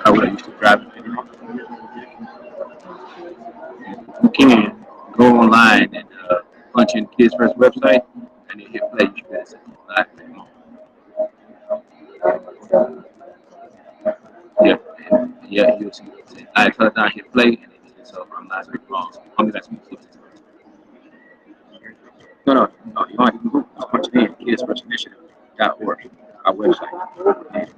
I would used to drive it. You can go online and punch in Kids First website and then hit play. You should be able to see it live at the moment. Yeah, and yeah, you'll see it. Say, I tell it down, hit play, and then so I'm not speaking wrong. So only that's me. No, no, no. You want to Google, punch it in kidsfirstinitiative.org, our website. And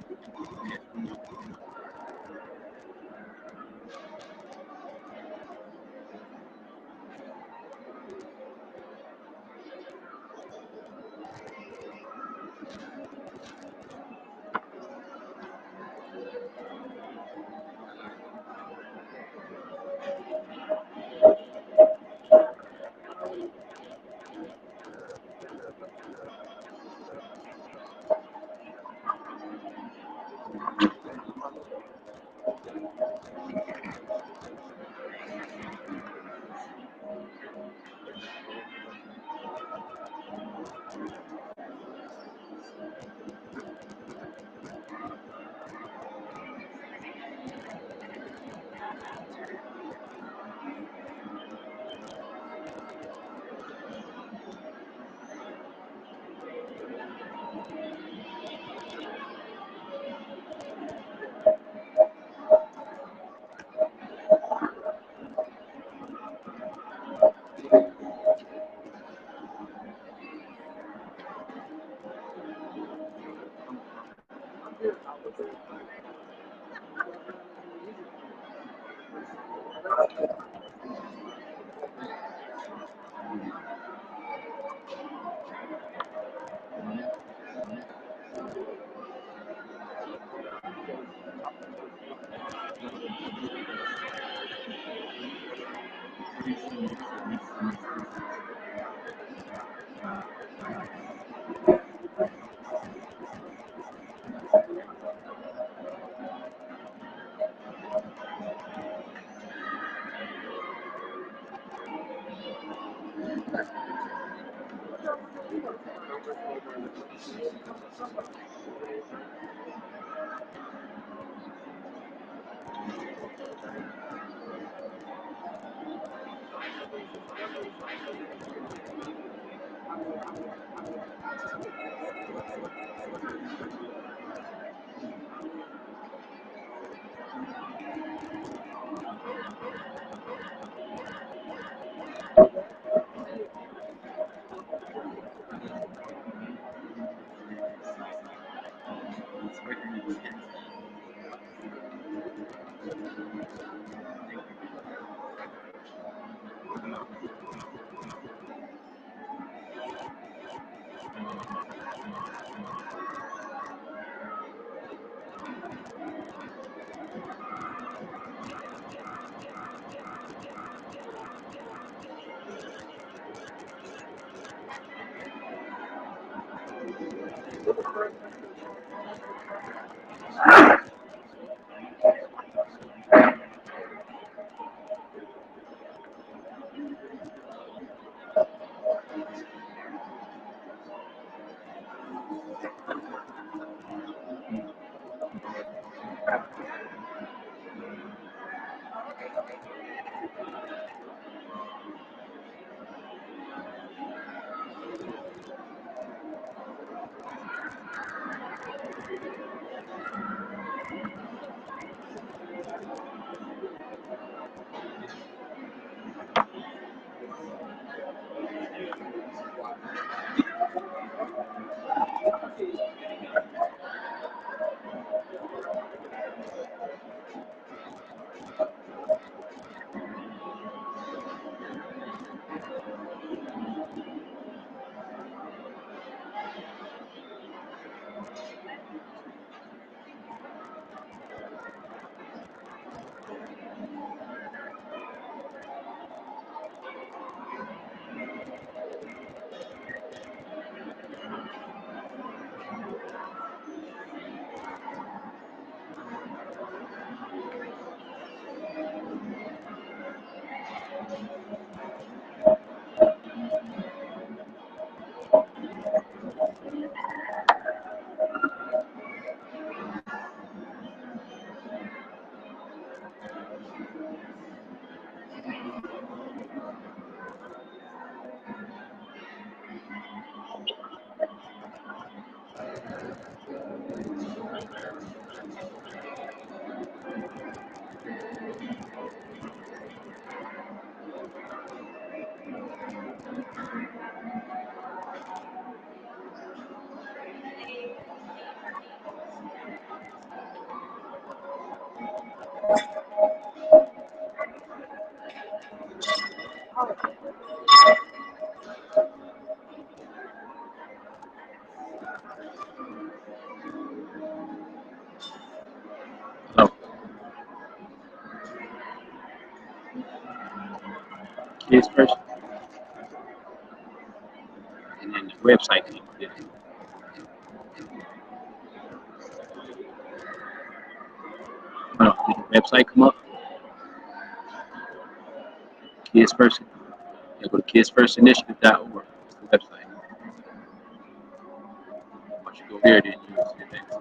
So, kids first, and then the website come up. Hold on, did the website come up? Kids First. Yeah, go to kidsfirstinitiative.org. It's the website. Once you go there, then you'll see the next.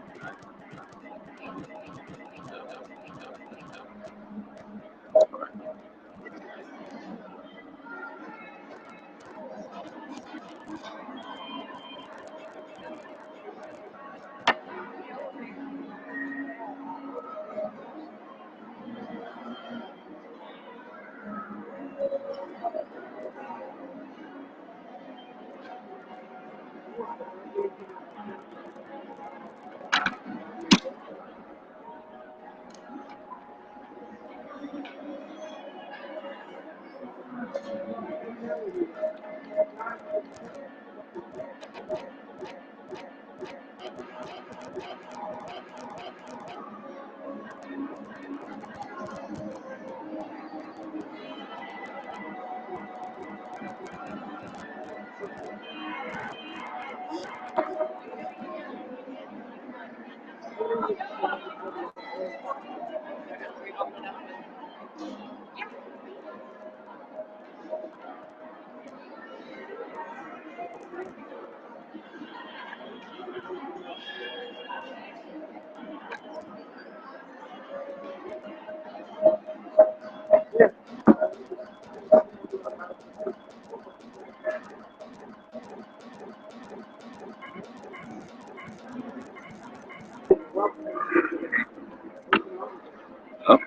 Oh,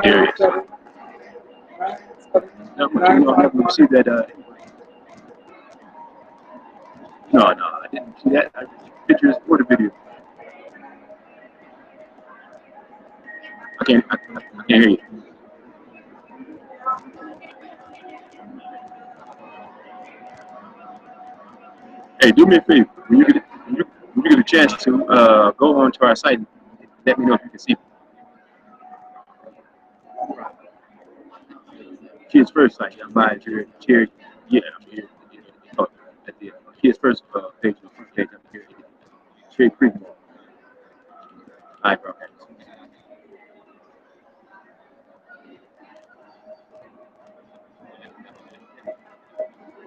Darius. No, but you know, you see that? No, I didn't see that. I just see pictures or the video. I can't hear you. Hey, do me a favor. When you get a chance to go on to our site, let me know if you can see Kids First site. I'm live here at the Cherry. Yeah, I'm here at the Kids First page, the front page. I'm here at the Cherry Creek Mall. Live broadcast.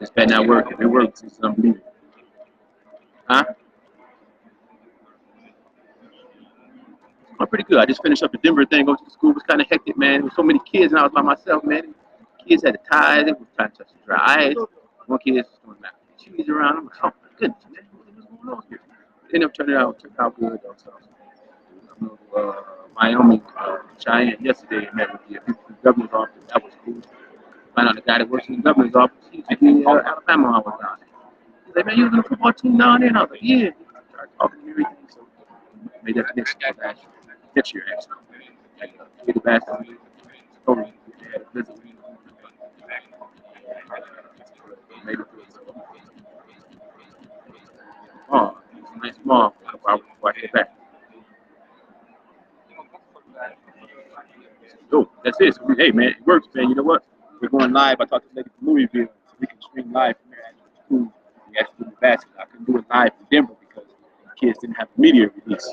It's been not working. It works. It's unbelievable. Huh? I'm pretty good. I just finished up the Denver thing. Going to the school was kind of hectic, man. There was so many kids, and I was by myself, man. Kids had the ties. They were trying to touch the dry ice. One kid was throwing mac and cheese around. I'm like, oh my goodness, man, what's going on here? They ended up turning out, turned out good though. So, Wyoming, Cheyenne yesterday, and met with the people from the governor's office. That was cool. Found out the guy that works in the governor's office. He used to be in Alabama when I was down there. He's like, man, you was in the football team down there? And I was like, yeah. He started talking to me and everything. So made that the next year actually. Like, the basketball. Totally had a visit. Made it oh, it's a nice mall. Before I get back. Oh, that's it. So, hey, man, it works, man. You know what? We're going live. I talked to the lady from Louisville, so we can stream live from there at the school. We actually do the basketball. I couldn't do it live from Denver because the kids didn't have the media release.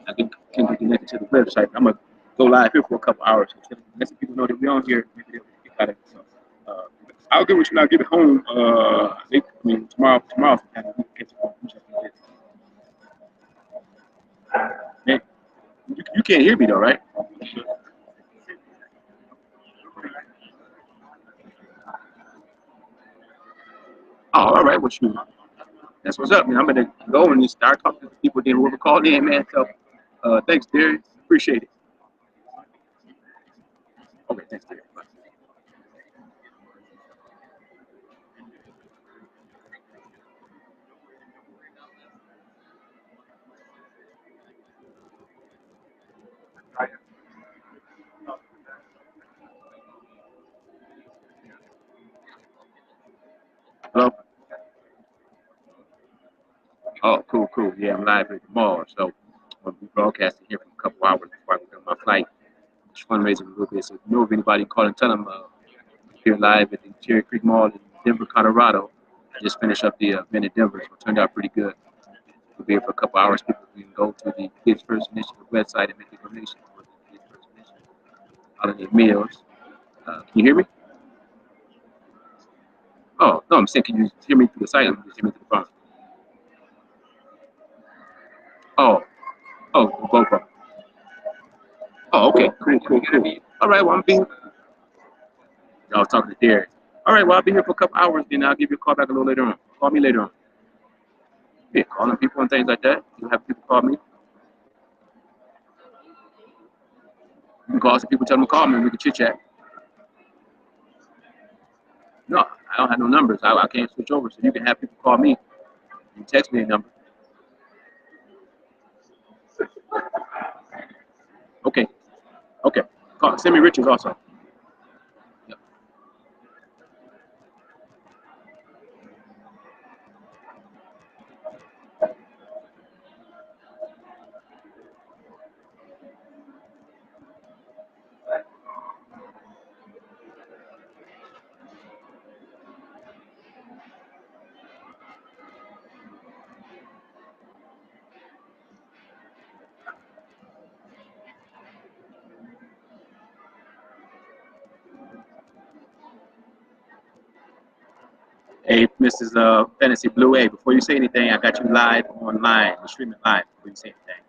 I can be connected to the website. I'm gonna go live here for a couple hours. So let some people know that we're on here. Maybe they'll get out of it. So, I'll get with you when I get home. I mean, tomorrow sometime we can catch up. Man, you can't hear me though, right? Oh, all right. Well, shoot. That's what's up, man. I'm gonna go and start talking to people. Then whoever called in, man. So, thanks, Darius. Appreciate it. Okay, thanks, Darius. Bye. Hello. Oh, cool, cool. Yeah, I'm live at the mall, so I'll be broadcasting here for a couple hours before I get on my flight. Just fundraising a little bit. So if you know of anybody, call and tell them here live at the Cherry Creek Mall in Denver, Colorado. I just finished up the event in Denver, so it turned out pretty good. We'll be here for a couple hours. People can go to the Kids First Initiative website and make a donation for the Kids First Initiative holiday meals. Can you hear me? Oh, no, I'm saying, can you hear me through the site? Or just hear me through the phone? Oh, both of them. Oh, okay, cool. All right, well, I was talking to Derek. All right, well, I'll be here for a couple hours, then I'll give you a call back a little later on. Call me later on. Yeah, calling people and things like that. You have people call me. You can call some people, tell them to call me, and we can chit chat. No, I don't have no numbers. I can't switch over, so you can have people call me. You text me a number. Okay, okay. Send me Richards also. Yep. Hey, Mrs. Fantasy Blue. Hey, before you say anything, I got you live online, streaming live. Before you say anything,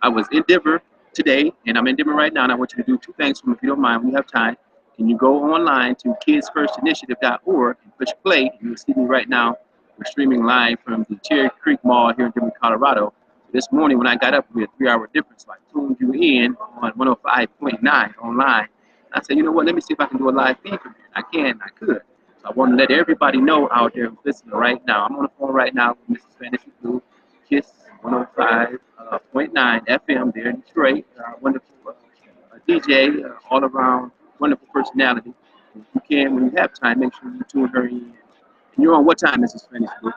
I was in Denver today, and I'm in Denver right now, and I want you to do two things for me, if you don't mind, when you have time. Can you go online to kidsfirstinitiative.org and push play? You will see me right now. We're streaming live from the Cherry Creek Mall here in Denver, Colorado. This morning when I got up, we had a 3-hour difference, so I tuned you in on 105.9 online. I said, you know what, let me see if I can do a live feed from here. I could. So I want to let everybody know out there who's listening right now. I'm on the phone right now with Mrs. Fantasy Blue, KISS 105.9 FM there in Detroit. Wonderful DJ, all around wonderful personality. If you can, when you have time, make sure you tune her in. And you're on what time, Mrs. Fantasy Blue?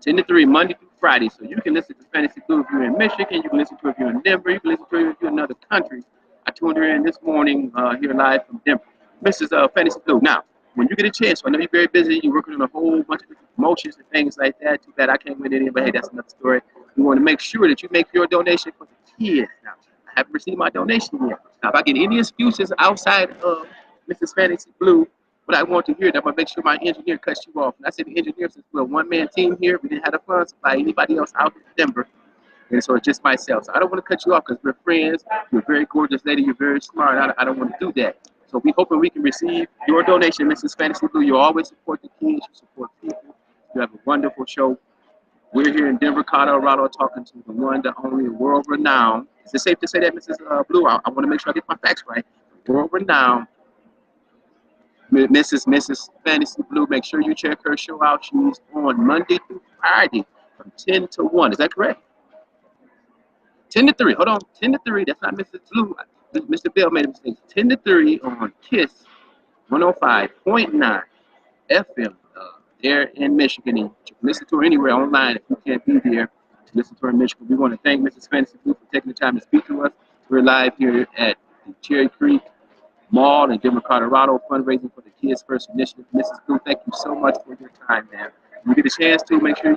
10 to 3, Monday through Friday. So you can listen to Fantasy Blue if you're in Michigan. You can listen to it if you're in Denver. You can listen to it if you're in another country. I tuned her in this morning here live from Denver. Mrs. Fantasy Blue. Now, when you get a chance, I know you're very busy. You're working on a whole bunch of different promotions and things like that. Too bad I can't win any, but hey, that's another story. We want to make sure that you make your donation for the kids. Now, I haven't received my donation yet. Now, if I get any excuses outside of Mrs. Fantasy Blue, what I want to hear, I'm going to make sure my engineer cuts you off. And I said the engineer, since we're a one-man team here, we didn't have the funds to buy anybody else out in Denver. And so it's just myself. So I don't want to cut you off because we're friends. You're a very gorgeous lady. You're very smart. I don't want to do that. So we hoping we can receive your donation, Mrs. Fantasy Blue. You always support the kids. You support people. You have a wonderful show. We're here in Denver, Colorado, talking to the one, the only, world-renowned. Is it safe to say that, Mrs. Blue? I want to make sure I get my facts right. World-renowned Mrs. Fantasy Blue. Make sure you check her show out. She's on Monday through Friday from 10 to 1. Is that correct? 10 to 3. Hold on. 10 to 3. That's not Mrs. Blue. Mr. Bell made a mistake. 10 to 3 on KISS 105.9 FM there in Michigan. And you can listen to her anywhere online if you can't be there to listen to her in Michigan. We want to thank Mrs. Fantasy Blue for taking the time to speak to us. We're live here at the Cherry Creek Mall in Denver, Colorado, fundraising for the Kids First Initiative. Mrs. Blue, thank you so much for your time, man. When you get a chance to, make sure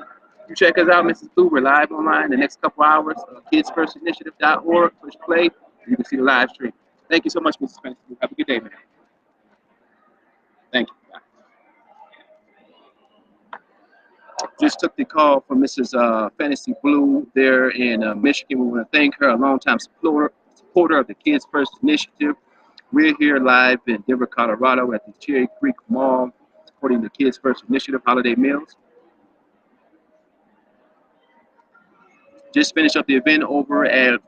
you check us out, Mrs. Blue. We're live online the next couple hours. Kidsfirstinitiative.org. Push play. You can see the live stream. Thank you so much, Mrs. Fantasy Blue. Have a good day, man. Thank you. Bye. Just took the call from Mrs. Fantasy Blue there in Michigan. We want to thank her, a longtime supporter of the Kids First Initiative. We're here live in Denver, Colorado at the Cherry Creek Mall supporting the Kids First Initiative holiday meals. Just finished up the event over at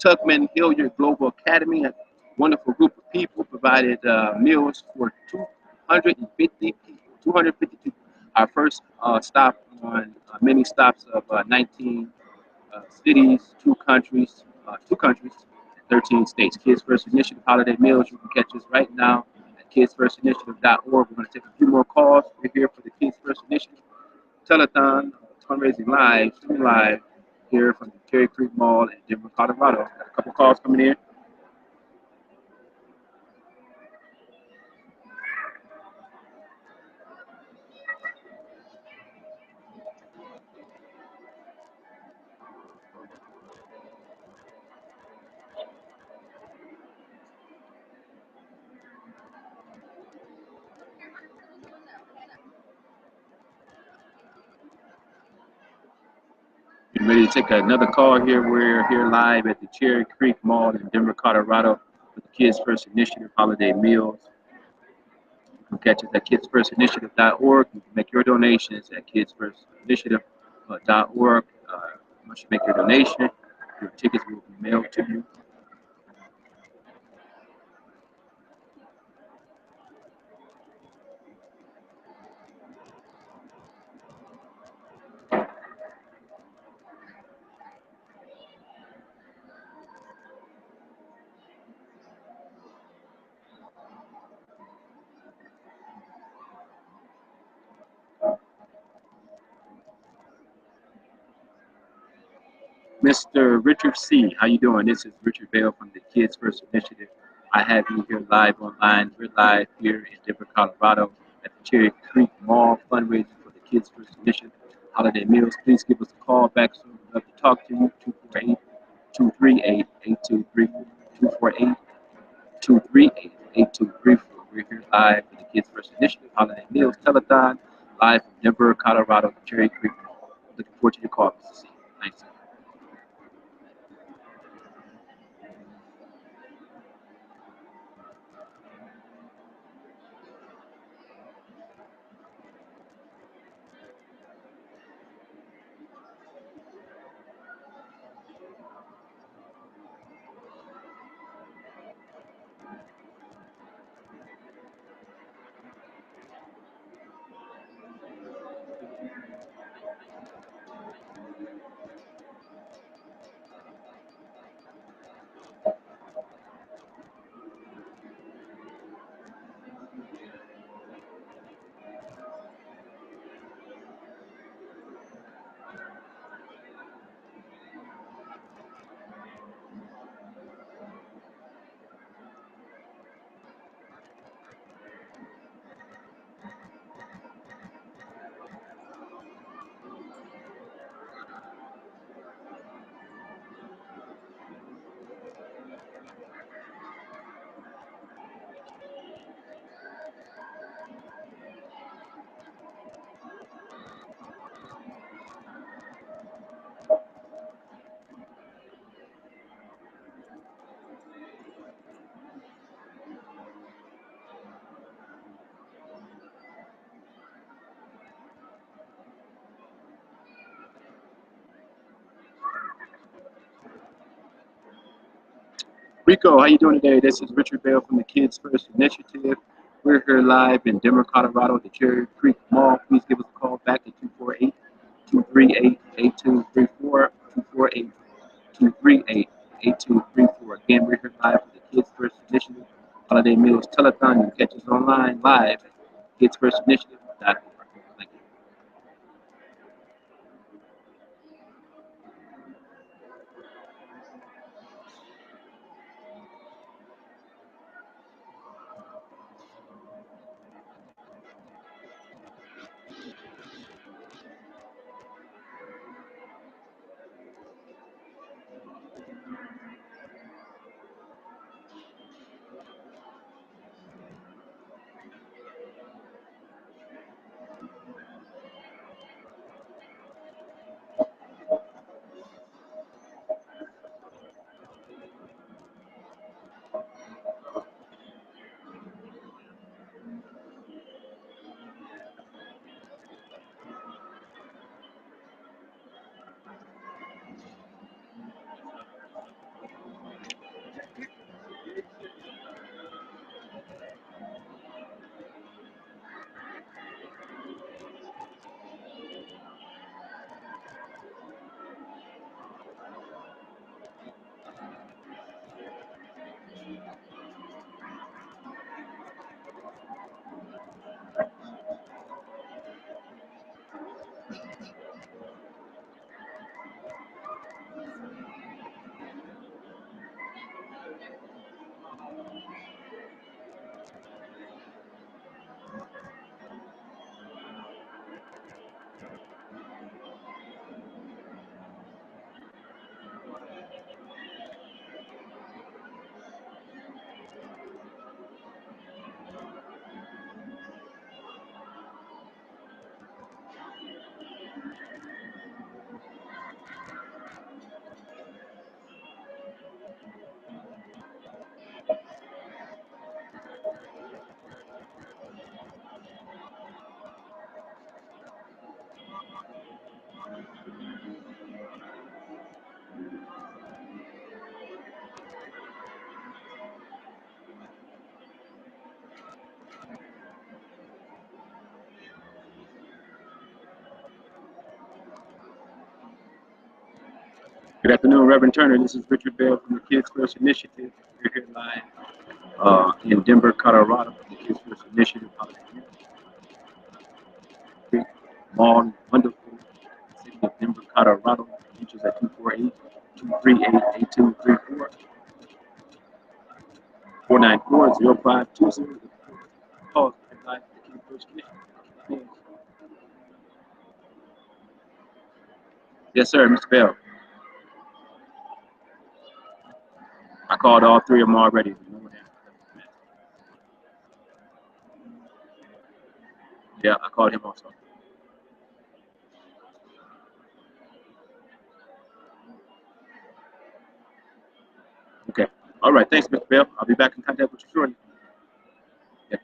Tuckman Hilliard Global Academy. A wonderful group of people provided meals for 250 people. 250 people. Our first stop on many stops of 19 cities, two countries, 13 states. Kids First Initiative holiday meals. You can catch us right now at kidsfirstinitiative.org. We're going to take a few more calls. We're here for the Kids First Initiative telethon, fundraising live, streaming live here from the Cherry Creek Mall in Denver, Colorado. Got a couple calls coming in. Getting ready to take another call here. We're here live at the Cherry Creek Mall in Denver, Colorado with the Kids First Initiative holiday meals. You can catch us at kidsfirstinitiative.org. You can make your donations at kidsfirstinitiative.org. Once you make your donation, your tickets will be mailed to you. Mr. Richard C., how you doing? This is Richard Bell from the Kids First Initiative. I have you here live online. We're live here in Denver, Colorado at the Cherry Creek Mall fundraiser for the Kids First Initiative holiday meals. Please give us a call back soon. We'd love to talk to you. 248-238-8234. 248-238-8234. We're here live for the Kids First Initiative Holiday Meals Telethon, live from Denver, Colorado, the Cherry Creek Mall. Looking forward to your call, Mr. C. Thanks. Rico, how you doing today? This is Richard Bell from the Kids First Initiative. We're here live in Denver, Colorado at the Cherry Creek Mall. Please give us a call back at 248-238-8234, 248-238-8234. Again, we're here live for the Kids First Initiative Holiday Meals Telethon. You can catch us online live at kidsfirstinitiative.org. Thank you. Good afternoon, Reverend Turner. This is Richard Bell from the Kids First Initiative. We're here live in Denver, Colorado, for the Kids First Initiative. Long, wonderful city of Denver, Colorado. Features at 248-238-8234. 494-0520. Call live for the Kids First Initiative. Yes, sir, Mr. Bell. I called all three of them already. Yeah, I called him also. Okay. All right. Thanks, Mr. Bell. I'll be back in contact with you shortly. Yeah.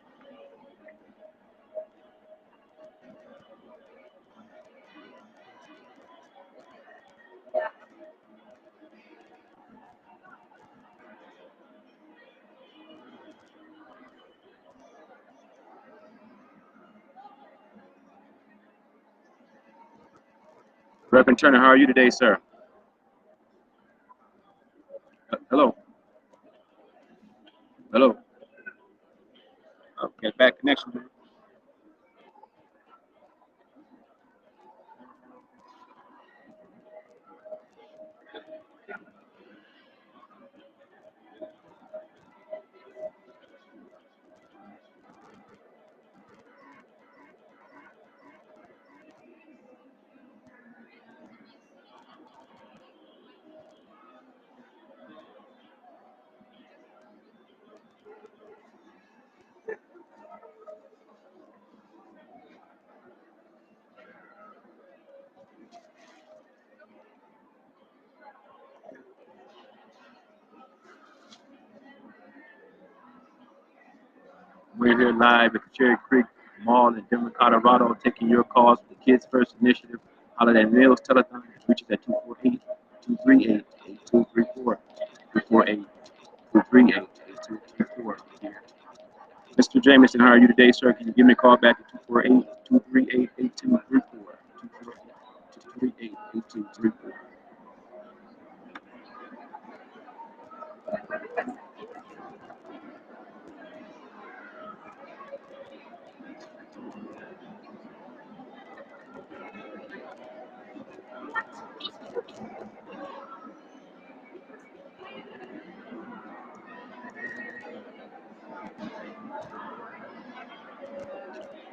Reverend Turner, how are you today, sir? Hello. Hello. Get back connection. We're here live at the Cherry Creek Mall in Denver, Colorado, taking your calls for the Kids First Initiative Holiday Meals Telethon, which is at 248-238-8234. 248-238-8234. Mr. Jameson, how are you today, sir? Can you give me a call back at 248-238-8234? 248-238-8234.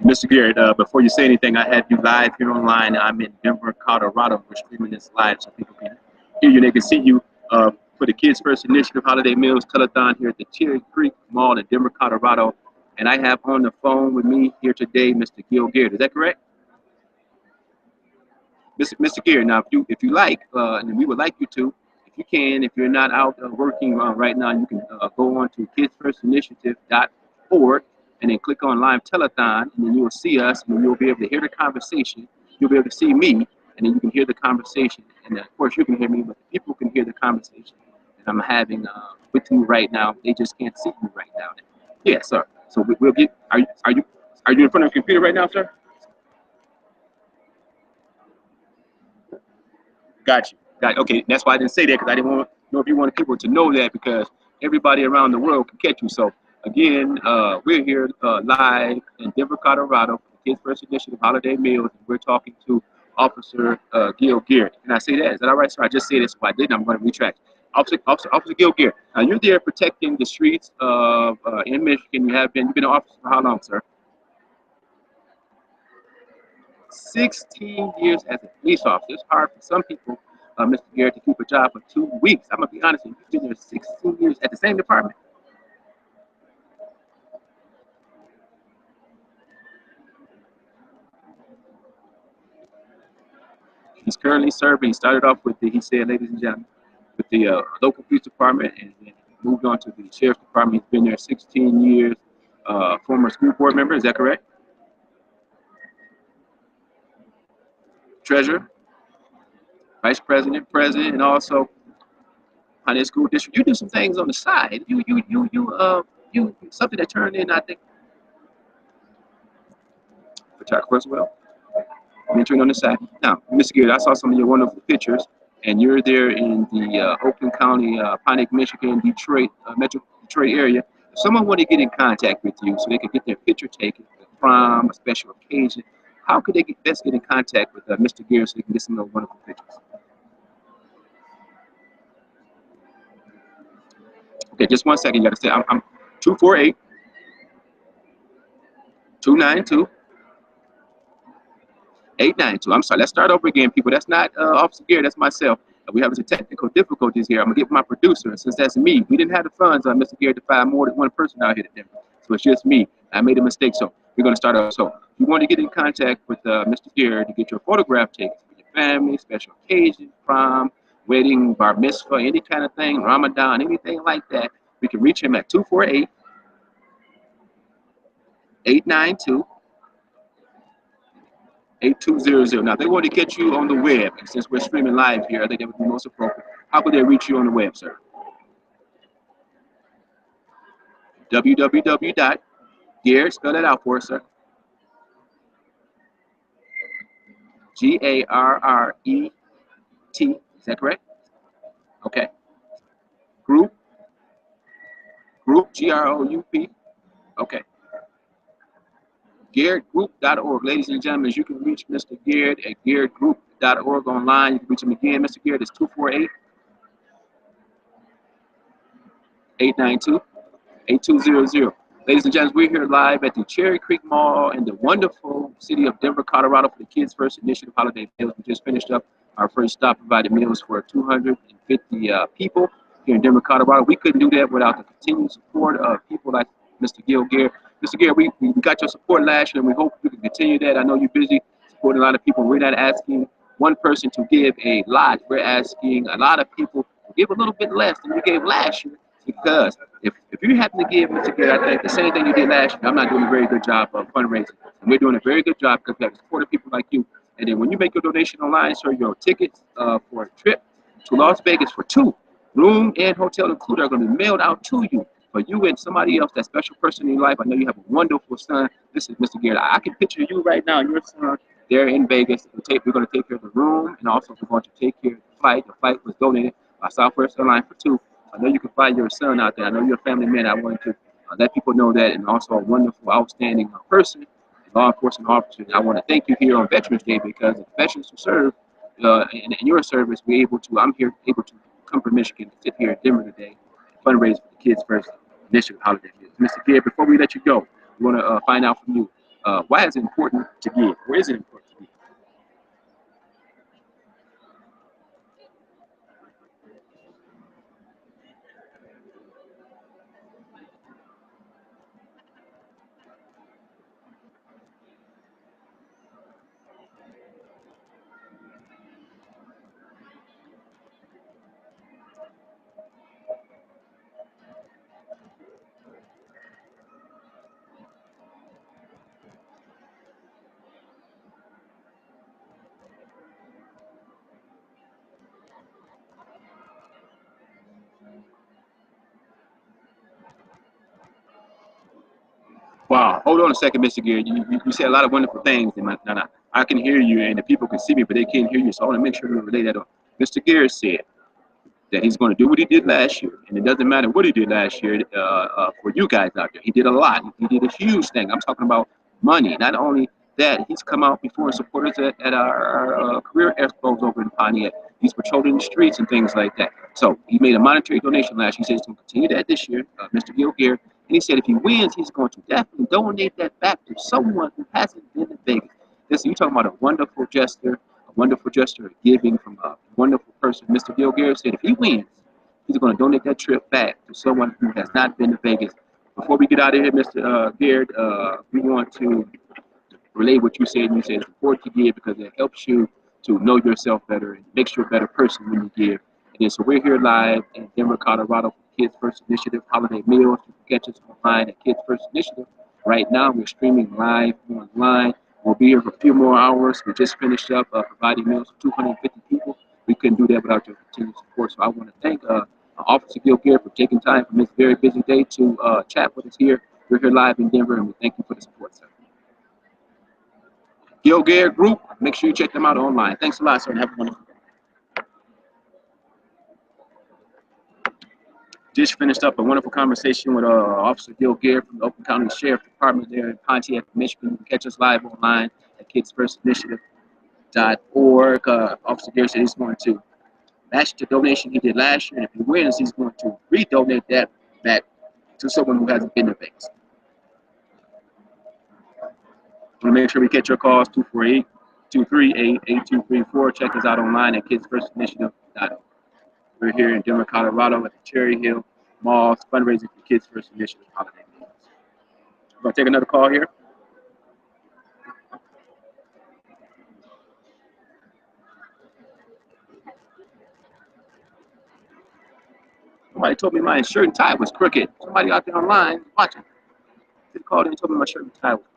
Mr. Garrett, before you say anything, I have you live here online. I'm in Denver, Colorado. We're streaming this live so people can hear you and they can see you for the Kids First Initiative Holiday Meals Telethon here at the Cherry Creek Mall in Denver, Colorado. And I have on the phone with me here today Mr. Gil Garrett. Is that correct? Mr. Garrett, now if you like, and we would like you to, if you can, if you're not out working right now, you can go on to kidfirstinitiative.org and then click on live telethon, and then you will see us, and you'll be able to hear the conversation. You'll be able to see me, and then you can hear the conversation, and of course you can hear me, but the people can hear the conversation that I'm having with you right now. They just can't see you right now. Yeah, sir. So we'll get. Are you in front of the computer right now, sir? Got you. Got okay. That's why I didn't say that because I didn't want to know if you wanted people to know that because everybody around the world can catch you. So again, we're here live in Denver, Colorado, for the Kids First Initiative Holiday Meals. And we're talking to Officer Gil Garrett. Can I say that? Is that all right, sir? I just said this. If I didn't, I'm going to retract. Officer Gil Garrett. Now you're there protecting the streets of in Michigan. You've been an officer for how long, sir? 16 years as a police officer. It's hard for some people, Mr. Garrett, to keep a job for 2 weeks. I'm gonna be honest with you. You've been there 16 years at the same department. He's currently serving. He started off with he said, ladies and gentlemen, with the local police department, and then moved on to the sheriff's department. He's been there 16 years. Former school board member. Is that correct? Treasurer, vice president, president, and also on his school district. You do some things on the side. You something that turned in, I think, for Taco as well. Mentoring on the side. Now, Mr. Garrett, I saw some of your wonderful pictures, and you're there in the Oakland County, Pontiac, Michigan, Detroit, Metro Detroit area, if someone want to get in contact with you so they can get their picture taken, a prom, a special occasion, how could they best get in contact with Mr. Gear so they can get some of those wonderful pictures? Okay, just 1 second. You got to say, I'm 248 292 892. I'm sorry. Let's start over again, people. That's not Officer Gear. That's myself. We having some technical difficulties here. I'm gonna get my producer. Since that's me, we didn't have the funds on Mr. Gear to find more than one person out here today. So it's just me. I made a mistake. So we're gonna start over. So if you want to get in contact with Mr. Gear to get your photograph taken for your family, special occasion, prom, wedding, bar mitzvah, any kind of thing, Ramadan, anything like that, we can reach him at 248 892 8200. Now, if they want to get you on the web, and since we're streaming live here, I think that would be most appropriate. How could they reach you on the web, sir? www.Geared, spell that out for us, sir. Garret. Is that correct? Okay. Group, Group, okay. GarrettGroup.org. Ladies and gentlemen, you can reach Mr. Garrett at GarrettGroup.org online. You can reach him again. Mr. Garrett is 248 892 8200. Ladies and gentlemen, we're here live at the Cherry Creek Mall in the wonderful city of Denver, Colorado for the Kids First Initiative Holiday Meals. We just finished up our first stop, provided meals for 250 people here in Denver, Colorado. We couldn't do that without the continued support of people like Mr. Gil Gear. Mr. Gear, we got your support last year, and we hope you can continue that. I know you're busy supporting a lot of people. We're not asking one person to give a lot. We're asking a lot of people to give a little bit less than you gave last year. Because if you happen to give Mr. Garrett, I think the same thing you did last year, I'm not doing a very good job of fundraising. And we're doing a very good job because we have supported people like you. And then when you make your donation online, sir, your tickets for a trip to Las Vegas for 2, room and hotel included, are going to be mailed out to you. For you and somebody else, that special person in your life. I know you have a wonderful son. This is Mr. Garrett. I can picture you right now and your son there in Vegas. We're going to take care of the room, and also we're going to take care of the flight. The flight was donated by Southwest Airlines for 2. I know you can fly your son out there. I know you're a family man. I wanted to let people know that, and also a wonderful, outstanding person, law enforcement officer. I want to thank you here on Veterans Day because the veterans who serve in your service, I'm here able to come from Michigan to sit here in Denver today and fundraise for the Kids First Initiative Holiday Meals. Mr. Gear, before we let you go, we want to find out from you, why is it important to give? Where is it important to give? Wow, hold on a second, Mr. Gear. You said a lot of wonderful things, and I can hear you, and the people can see me, but they can't hear you. So I want to make sure we relay that on. Mr. Gear said that he's going to do what he did last year, and it doesn't matter what he did last year for you guys out there. He did a lot. He did a huge thing. I'm talking about money. Not only that, he's come out before and supported us at our career expos over in Pontiac. He's patrolling the streets and things like that. So he made a monetary donation last year. He said he's going to continue that this year, Mr. Gil Gear. And he said if he wins, he's going to definitely donate that back to someone who hasn't been to Vegas. Listen, you're talking about a wonderful gesture of giving from a wonderful person. Mr. Gil Gear said if he wins, he's going to donate that trip back to someone who has not been to Vegas. Before we get out of here, Mr. Gear, we want to relay what you said. And you said it's important to give because it helps you to know yourself better and makes you a better person when you give. And so we're here live in Denver, Colorado for Kids First Initiative Holiday Meals. You can catch us online at Kids First Initiative. Right now, we're streaming live online. We'll be here for a few more hours. We just finished up providing meals to 250 people. We couldn't do that without your continued support. So I want to thank Officer Gil Gear for taking time from this very busy day to chat with us here. We're here live in Denver, and we thank you for the support, sir. Gil Gear Group, make sure you check them out online. Thanks a lot, sir, and have a wonderful day. Just finished up a wonderful conversation with Officer Gil Gear from the Oakland County Sheriff Department there in Pontiac, Michigan. You can catch us live online at kidsfirstinitiative.org. Officer Gear said he's going to match the donation he did last year, and if he wins, he's going to redonate that back to someone who hasn't been to Vegas. Want to make sure we catch your calls 248-238-8234. Check us out online at kidsfirstinitiative.org. We're here in Denver, Colorado at the Cherry Hill Mall fundraising for Kids First Initiative holiday meals. We're going to take another call here. Somebody told me my shirt and tie was crooked. Somebody out there online watching. They called in and told me my shirt and tie was crooked.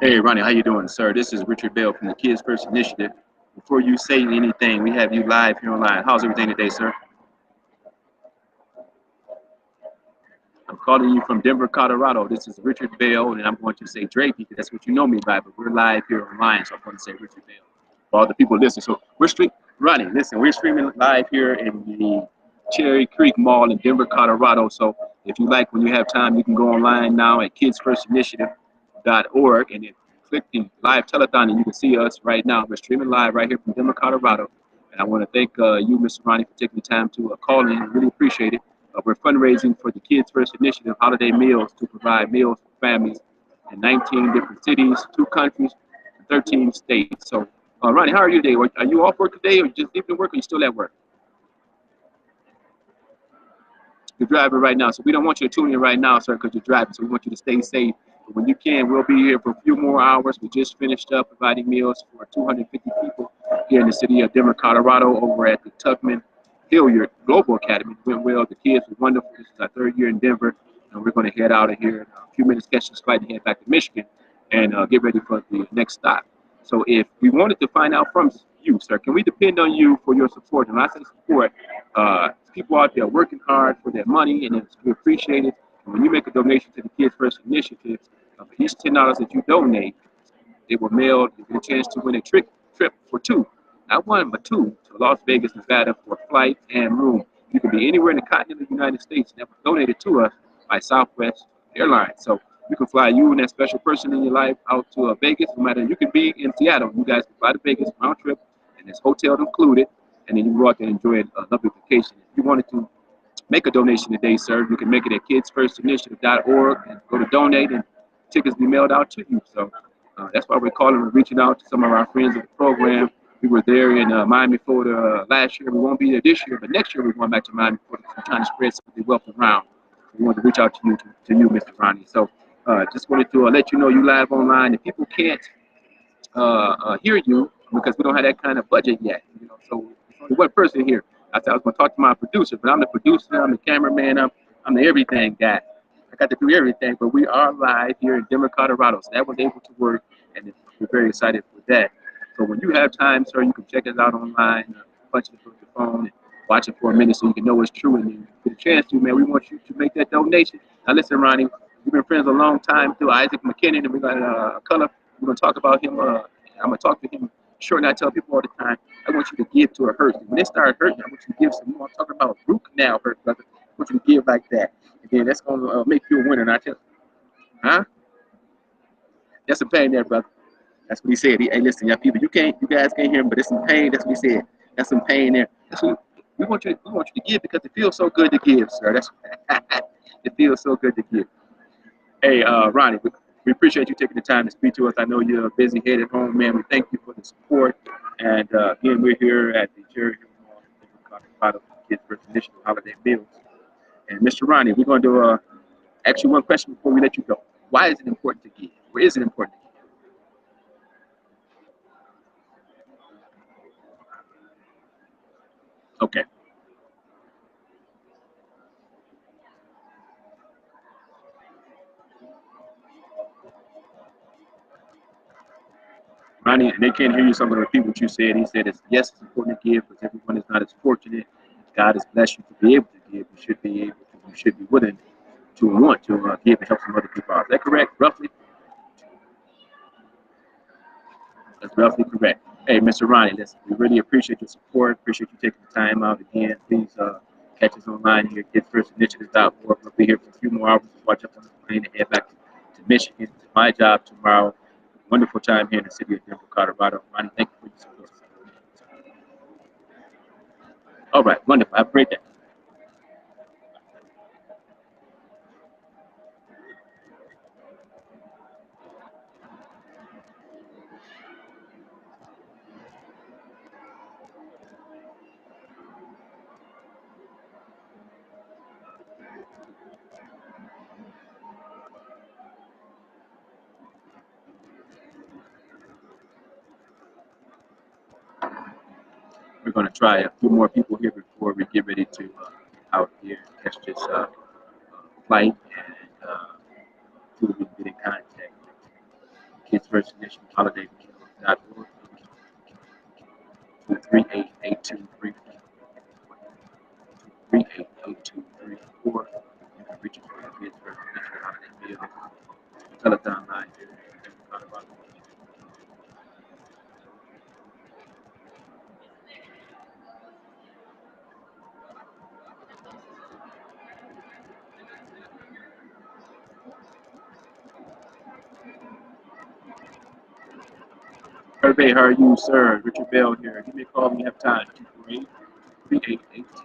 Hey, Ronnie, how you doing, sir? This is Richard Bell from the Kids First Initiative. Before you say anything, we have you live here online. How's everything today, sir? I'm calling you from Denver, Colorado. This is Richard Bell, and I'm going to say Drake because that's what you know me by, but we're live here online, so I'm going to say Richard Bell for all the people listening. So we're streaming live here in the Cherry Creek Mall in Denver, Colorado. So if you like, when you have time, you can go online now at kidsfirstinitiative.org and then click the live telethon, and you can see us right now. We're streaming live right here from Denver, Colorado. And I want to thank you, Mr. Ronnie, for taking the time to call in. I really appreciate it. We're fundraising for the Kids First Initiative holiday meals to provide meals for families in 19 different cities, 2 countries, 13 states. So, Ronnie, how are you today? Are you off work today, or you just leaving work, or you still at work? You're driving right now, so we don't want you to tune in right now, sir, because you're driving. So we want you to stay safe. But when you can, we'll be here for a few more hours. We just finished up providing meals for 250 people here in the city of Denver, Colorado, over at the Tubman Hilliard Global Academy. It went well. The kids were wonderful. This is our 3rd year in Denver, and we're going to head out of here in a few minutes, catch this flight and head back to Michigan and get ready for the next stop. So if we wanted to find out from you, sir, can we depend on you for your support? And when I say support, people out there working hard for their money, and it's appreciated. And when you make a donation to the Kids First Initiative, for each $10 that you donate, it will mail you get a chance to win a trip for 2, not 1 but 2, to Las Vegas, Nevada for flight and room. You can be anywhere in the continental United States, and that was donated to us by Southwest Airlines. So you can fly you and that special person in your life out to Vegas. No matter, you can be in Seattle. You guys can fly to Vegas round trip, and there's hotel included, and then you go out there and enjoy a lovely vacation. If you wanted to make a donation today, sir, you can make it at kidsfirstinitiative.org and go to donate, and tickets be mailed out to you. So that's why we're calling and reaching out to some of our friends of the program. We were there in Miami, Florida last year. We won't be there this year, but next year we're going back to Miami, Florida. We're trying to spread some of the wealth around. We want to reach out to you, Mr. Ronnie. So just wanted to let you know you live online. If people can't hear you because we don't have that kind of budget yet, so there's only one person here. I said I was going to talk to my producer, but I'm the producer, I'm the cameraman, I'm the everything guy. I got to do everything, but we are live here in Denver, Colorado, so that was able to work, and we're very excited for that. So when you have time, sir, you can check us out online, punch it with your phone, and watch it for a minute so you can know it's true. And get a chance to, man, we want you to make that donation. Now listen, Ronnie, we've been friends a long time through Isaac McKinnon, and we got a color. We're going to talk about him. I'm going to talk to him short, and I tell people all the time, I want you to give to a hurt. When they start hurting, I want you to give some more. I'm talking about root canal hurt, brother. I want you to give like that. And then that's going to make you a winner. And I tell you, huh? That's some pain there, brother. That's what he said. Hey, listen, y'all people, you guys can't hear him, but there's some pain. That's what he said. That's some pain there. That's what we want you to give because it feels so good to give, sir. That's it feels so good to give. Hey, Ronnie, we appreciate you taking the time to speak to us. I know you're a busy head at home, man. We thank you for the support. And again, we're here at the Cherry Hill Mall, Colorado Kids First Initiative Holiday Meals. And Mr. Ronnie, we're going to ask you one question before we let you go. Why is it important to give? Or is it important to give? Okay. Ronnie, and they can't hear you, so I'm going to repeat what you said. He said, yes, it's important to give because everyone is not as fortunate. God has blessed you to be able to give. You should be able to, you should be willing to and want to give and help some other people out. Is that correct, roughly? That's roughly correct. Hey, Mr. Ronnie, listen, we really appreciate your support. Appreciate you taking the time out again. Please catch us online here at KidsFirstInitiative.org. We'll be here for a few more hours to watch up on the plane and head back to Michigan. It's my job tomorrow. Wonderful time here in the city of Denver, Colorado. Ronnie, thank you for your support. All right, wonderful. Have a great day. We're going to try a few more people here before we get ready to out here catch this flight, and who we can get in contact with. Kids First Initiative HolidayMeals.org, 238-8234. 238-8234. You can reach us for Kids First Initiative Holiday Meals. Telethon line here in Colorado. Hervé, how are you, sir? Richard Bell here. Give me a call when you have time. 248-3882.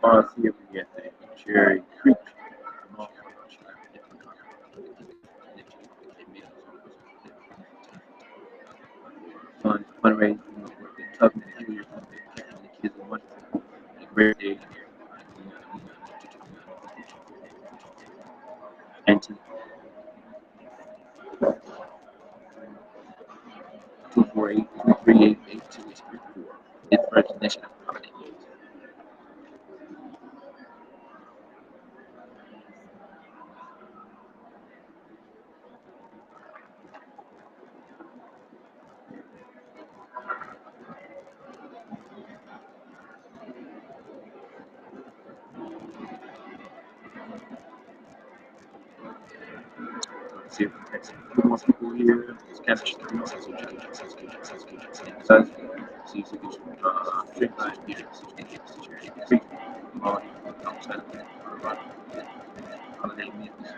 RC at the Cherry Creek. Fundraising with the Tubman Junior catching the kids in one a great day here. And 248-238-8234. It's First Initiative Holiday Meals. Let's see if we can catch a few more people here. Let's catch see if we can straight line here. See if we can get Cherry Creek. All outside of the Holiday Meals.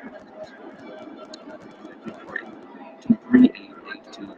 238-8234.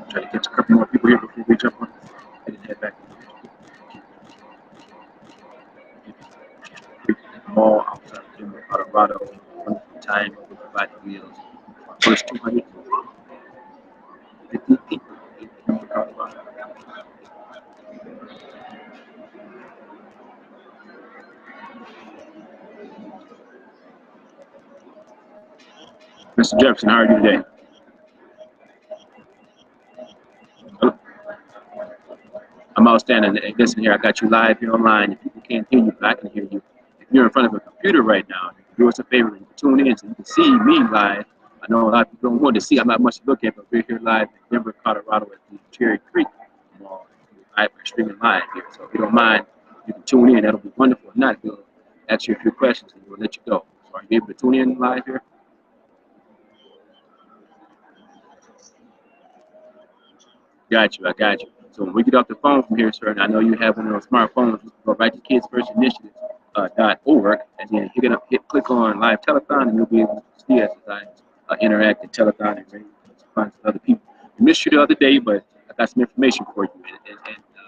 Try to catch a couple more people here before we jump on and head back to the mall outside of Denver, Colorado. Wonderful time we provide meals. First 250 people in Denver, Colorado. Mr. Jefferson, how are you today? Hello? I'm outstanding. Hey, listen here, I got you live here online. If people can't hear you, but I can hear you. If you're in front of a computer right now, do us a favor and tune in so you can see me live. I know a lot of people don't want to see. I'm not much to look at, but we're here live in Denver, Colorado at the Cherry Creek Mall. live, we're streaming live here. So if you don't mind, you can tune in. That'll be wonderful. If not, we'll ask you a few questions and we'll let you go. So are you able to tune in live here? Got you. I got you. So when we get off the phone from here, sir, and I know you have one of those smartphones, go right to Kids First Initiative .org, and then click on Live Telethon, and you'll be able to see us as I interact in telethon and raise funds for other people. We missed you the other day, but I got some information for you, and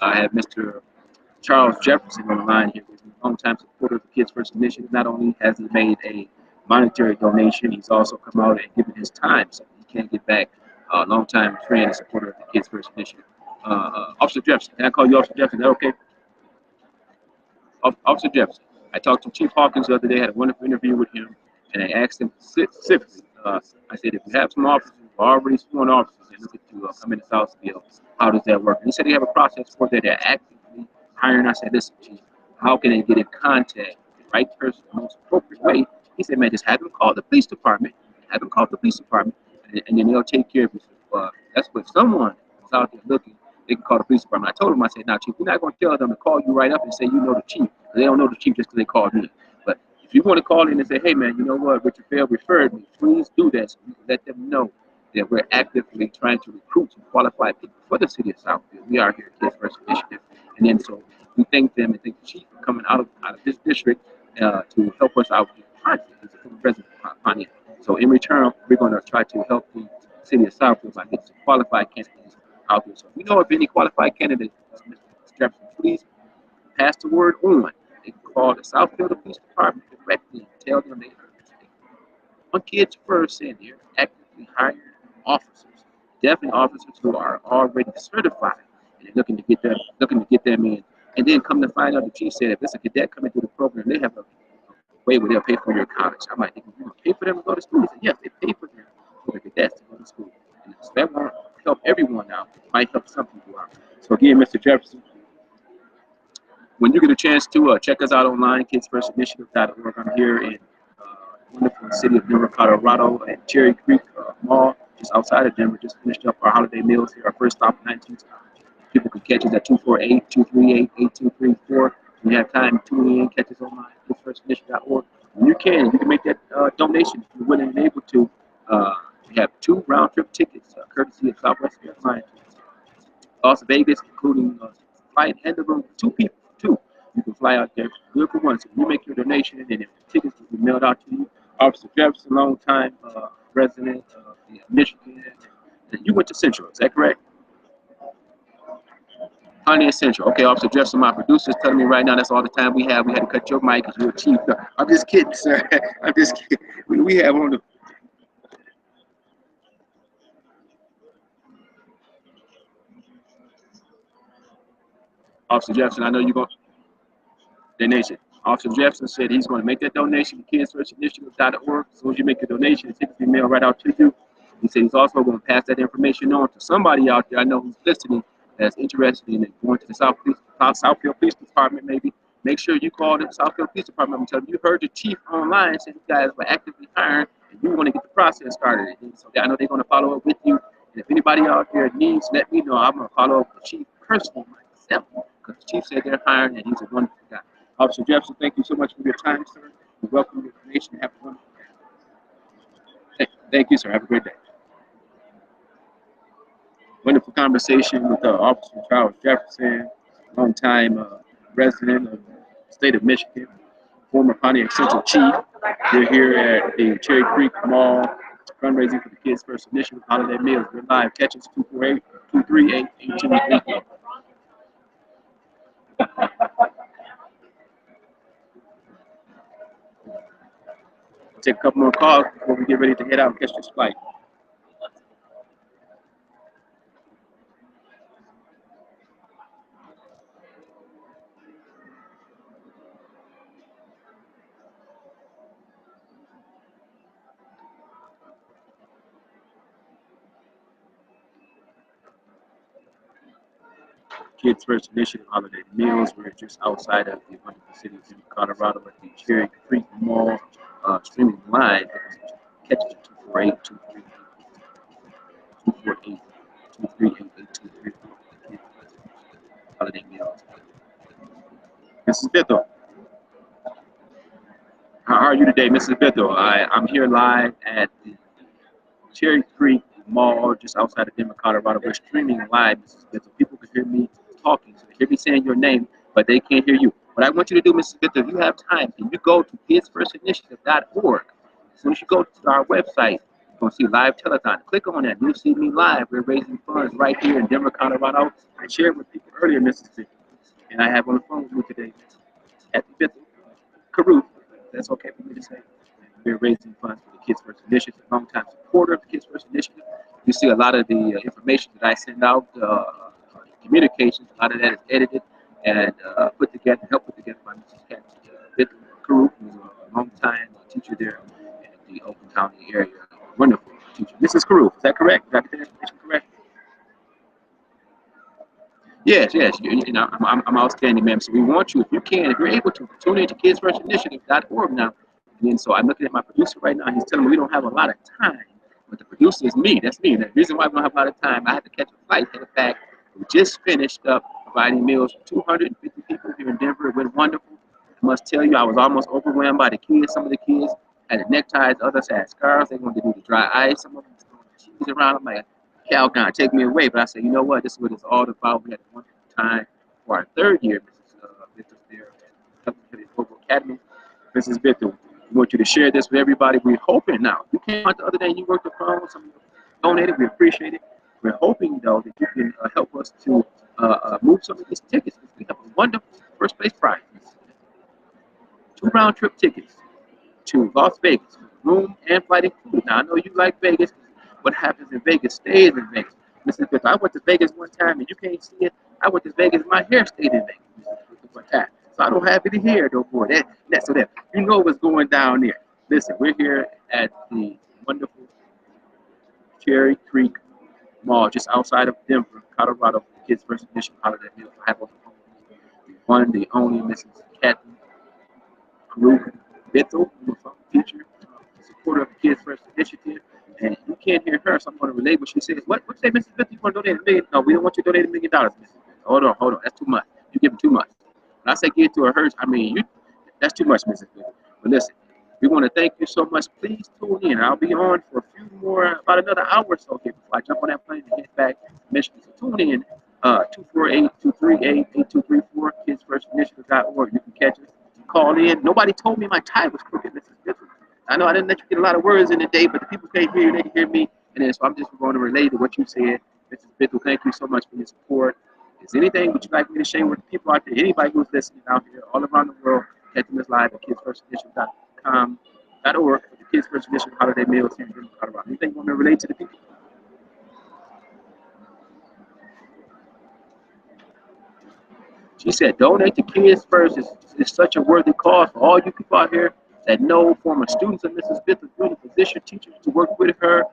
I have Mr. Charles Jefferson on the line here. He's a longtime supporter of the Kids First Initiative. Not only has he made a monetary donation, he's also come out and given his time, so he can't get back. Longtime friend and supporter of the Kids First Initiative. Officer Jefferson, can I call you Officer Jefferson? Is that okay? Officer Jefferson. I talked to Chief Hawkins the other day, had a wonderful interview with him, and I asked him specifically, I said, if you have some officers who are already sworn officers and looking to come into Southfield, how does that work? And he said they have a process for that. They're actively hiring. I said, listen, Chief, how can they get in contact with the right person in the most appropriate way? He said, man, just have them call the police department. Have them call the police department, and then they'll take care of you. That's what someone is out there looking. They can call the police department. I told him, I said, now, Chief, we're not going to tell them to call you right up and say you know the chief. They don't know the chief just because they called me. But if you want to call in and say, hey, man, you know what, Richard Bell referred me, please do that so we can let them know that we're actively trying to recruit some qualified people for the city of Southfield. We are here at Kids First Initiative. And then so we thank them and thank the chief for coming out of this district to help us out with Pontiac. He's a former resident of Pontiac. So in return, we're going to try to help the city of Southfield by getting some qualified candidates out there. So if you know of any qualified candidates, Mr. Jefferson, please pass the word on. They can call the Southfield Police Department directly and tell them they heard on Kids First and they're actively hiring officers, definitely officers who are already certified and they're looking to get them in. And then come to find out, the chief said if it's a cadet coming through the program, they have a way where they'll pay for your college. I might think, you want to pay for them to go to school? He said, yes, they pay for them for the cadets to go to school. And so that won't help everyone out. It might help some people out. So again, Mr. Jefferson, when you get a chance to check us out online, kidsfirstinitiative.org. I'm here in wonderful city of Denver, Colorado, at Cherry Creek Mall, just outside of Denver. Just finished up our holiday meals here. Our first stop, 19th. People can catch us at 248-238-8234. When you have time, tune in, catch us online, kidsfirstinitiative.org. When you can make that donation if you're willing and able to. We have 2 round-trip tickets, courtesy of Southwest Airlines, Las Vegas, including flight and the room. 2 people, 2. You can fly out there, good for one. So you make your donation, and if the tickets will be mailed out to you, Officer Jefferson, long-time resident of Michigan. You went to Central, is that correct? Pontiac Central. Okay, Officer Jefferson, my producer is telling me right now that's all the time we have. We had to cut your mic because you're a chief. I'm just kidding, sir. I'm just kidding. We have on the Officer Jefferson, I know you're going to donation. Officer Jefferson said he's going to make that donation to kidsfirstinitiative.org. As soon as you make a donation, the tickets will be mailed right out to you. He said he's also going to pass that information on to somebody out there I know who's listening that's interested in going to the Southfield Police Department maybe. Make sure you call the Southfield Police Department and tell them you heard the chief online saying you guys were actively hiring and you want to get the process started. And so I know they're going to follow up with you. And if anybody out there needs, let me know. I'm going to follow up with the chief personally myself because the chief said they're hiring and he's a wonderful guy. Officer Jefferson, thank you so much for your time, sir. We welcome your information. Have a wonderful day. Thank you, sir. Have a great day. Wonderful conversation with Officer Charles Jefferson, longtime resident of the state of Michigan, former Pontiac Central chief. We're here at the Cherry Creek Mall, fundraising for the Kids First Initiative holiday meals. We're live. Catch us 248-238-8234. Take a couple more calls before we get ready to head out and catch this flight. Kids First Initiative holiday meals. We're just outside of the wonderful city of Colorado at the Cherry Creek Mall, streaming live. Catch it at 248-238-8234. holiday meals. Mrs. Bithell, how are you today, Mrs. Bithell? I'm here live at the Cherry Creek Mall, just outside of Denver, Colorado. We're streaming live, Mrs. Bithell. People can hear me talking, so they hear me saying your name, but they can't hear you. What I want you to do, Mrs. Bithell, if you have time, can you go to kidsfirstinitiative.org? As soon as you go to our website, you're going to see live telethon. Click on that. You'll see me live. We're raising funds right here in Denver, Colorado. I shared with people earlier, Mrs. Bithell, and I have on the phone with me today, Kathy Bithell, Caruth. That's okay for me to say. We're raising funds for the Kids First Initiative, longtime supporter of the Kids First Initiative. You see a lot of the information that I send out, communications, a lot of that is edited and put together, helped put together by Mrs. Kathy Caruth, who's a longtime teacher there in the Oakland County area. Wonderful teacher. Mrs. Caruth, is that correct? Did I get that information correct? Yes, yes. I'm outstanding, ma'am. So we want you, if you can, if you're able to, tune into kidsfirstinitiative.org now. And then so I'm looking at my producer right now. He's telling me we don't have a lot of time. But the producer is me. That's me. And the reason why we don't have a lot of time, I had to catch a flight, headed back. We just finished up providing meals for 250 people here in Denver. It went wonderful. I must tell you, I was almost overwhelmed by the kids. Some of the kids had neckties, others had scarves. They wanted to do the dry ice. Some of them cheese around. I'm like, Calgon, take me away. But I said, you know what? This is what it's all about. We had a wonderful time for our third year, Mrs. Bithell there, Global Academy. Mrs. Bithell, we want you to share this with everybody. We're hoping now. You came out the other day and you worked the phone. Some of you donated. We appreciate it. We're hoping, though, that you can help us to move some of these tickets. We have a wonderful first place prize. 2 round trip tickets to Las Vegas, room and flight included. Now, I know you like Vegas. What happens in Vegas stays in Vegas. Mrs. Bithell, I went to Vegas one time, and you can't see it. I went to Vegas, my hair stayed in Vegas one time. So I don't have any hair, no more. So that you know what's going down there. Listen, we're here at the wonderful Cherry Creek Mall, just outside of Denver, Colorado, for the Kids First Initiative holiday meal. I have on the phone the one, the only Mrs. Kathy Caruth Bithell, who's a teacher, supporter of the Kids First Initiative. And you can't hear her, so I'm going to relay what she says. What say, Mrs. Bithell? You want to donate $1 million? No, we don't want you to donate $1 million, Mrs. Bithell. Hold on. That's too much. You're giving too much. When I say give to her, I mean, that's too much, Mrs. Bithell. But listen, we want to thank you so much. Please tune in. I'll be on for a few more, about another hour or so here before I jump on that plane and get back to Michigan. So tune in, 248-238-8234, kidsfirstinitiative.org. You can catch us. Call in. Nobody told me my tie was crooked, Mrs. Bithell. I know I didn't let you get a lot of words in the day, but the people can't hear you, they can hear me. And then so I'm just going to relate to what you said. Mrs. Bithell, thank you so much for your support. Is there anything would you like me to share with the people out there, anybody who's listening out here all around the world, catching us live at kidsfirstinitiative.org for the Kids First Initiative holiday meals here in Denver, Colorado. Anything you want me to relate to the people? She said, donate to Kids First is such a worthy cause for all you people out here that know former students of Mrs. Bithell, doing a position teachers to work with her,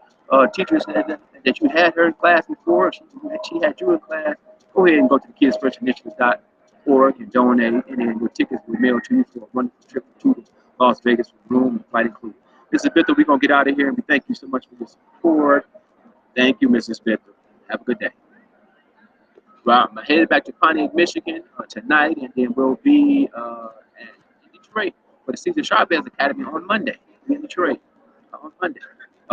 teachers that you had her in class before, she had you in class. Go ahead and go to the kidsfirstinitiative.org and donate, and then your tickets will be mailed to you for a wonderful trip to Las Vegas with room and flight included. Mrs. Bithell, we're going to get out of here, and we thank you so much for your support. Thank you, Mrs. Bithell. Have a good day. Well, I'm headed back to Pontiac, Michigan tonight, and then we'll be in Detroit for the Cesar Chavez Academy on Monday. We'll be in Detroit on Monday.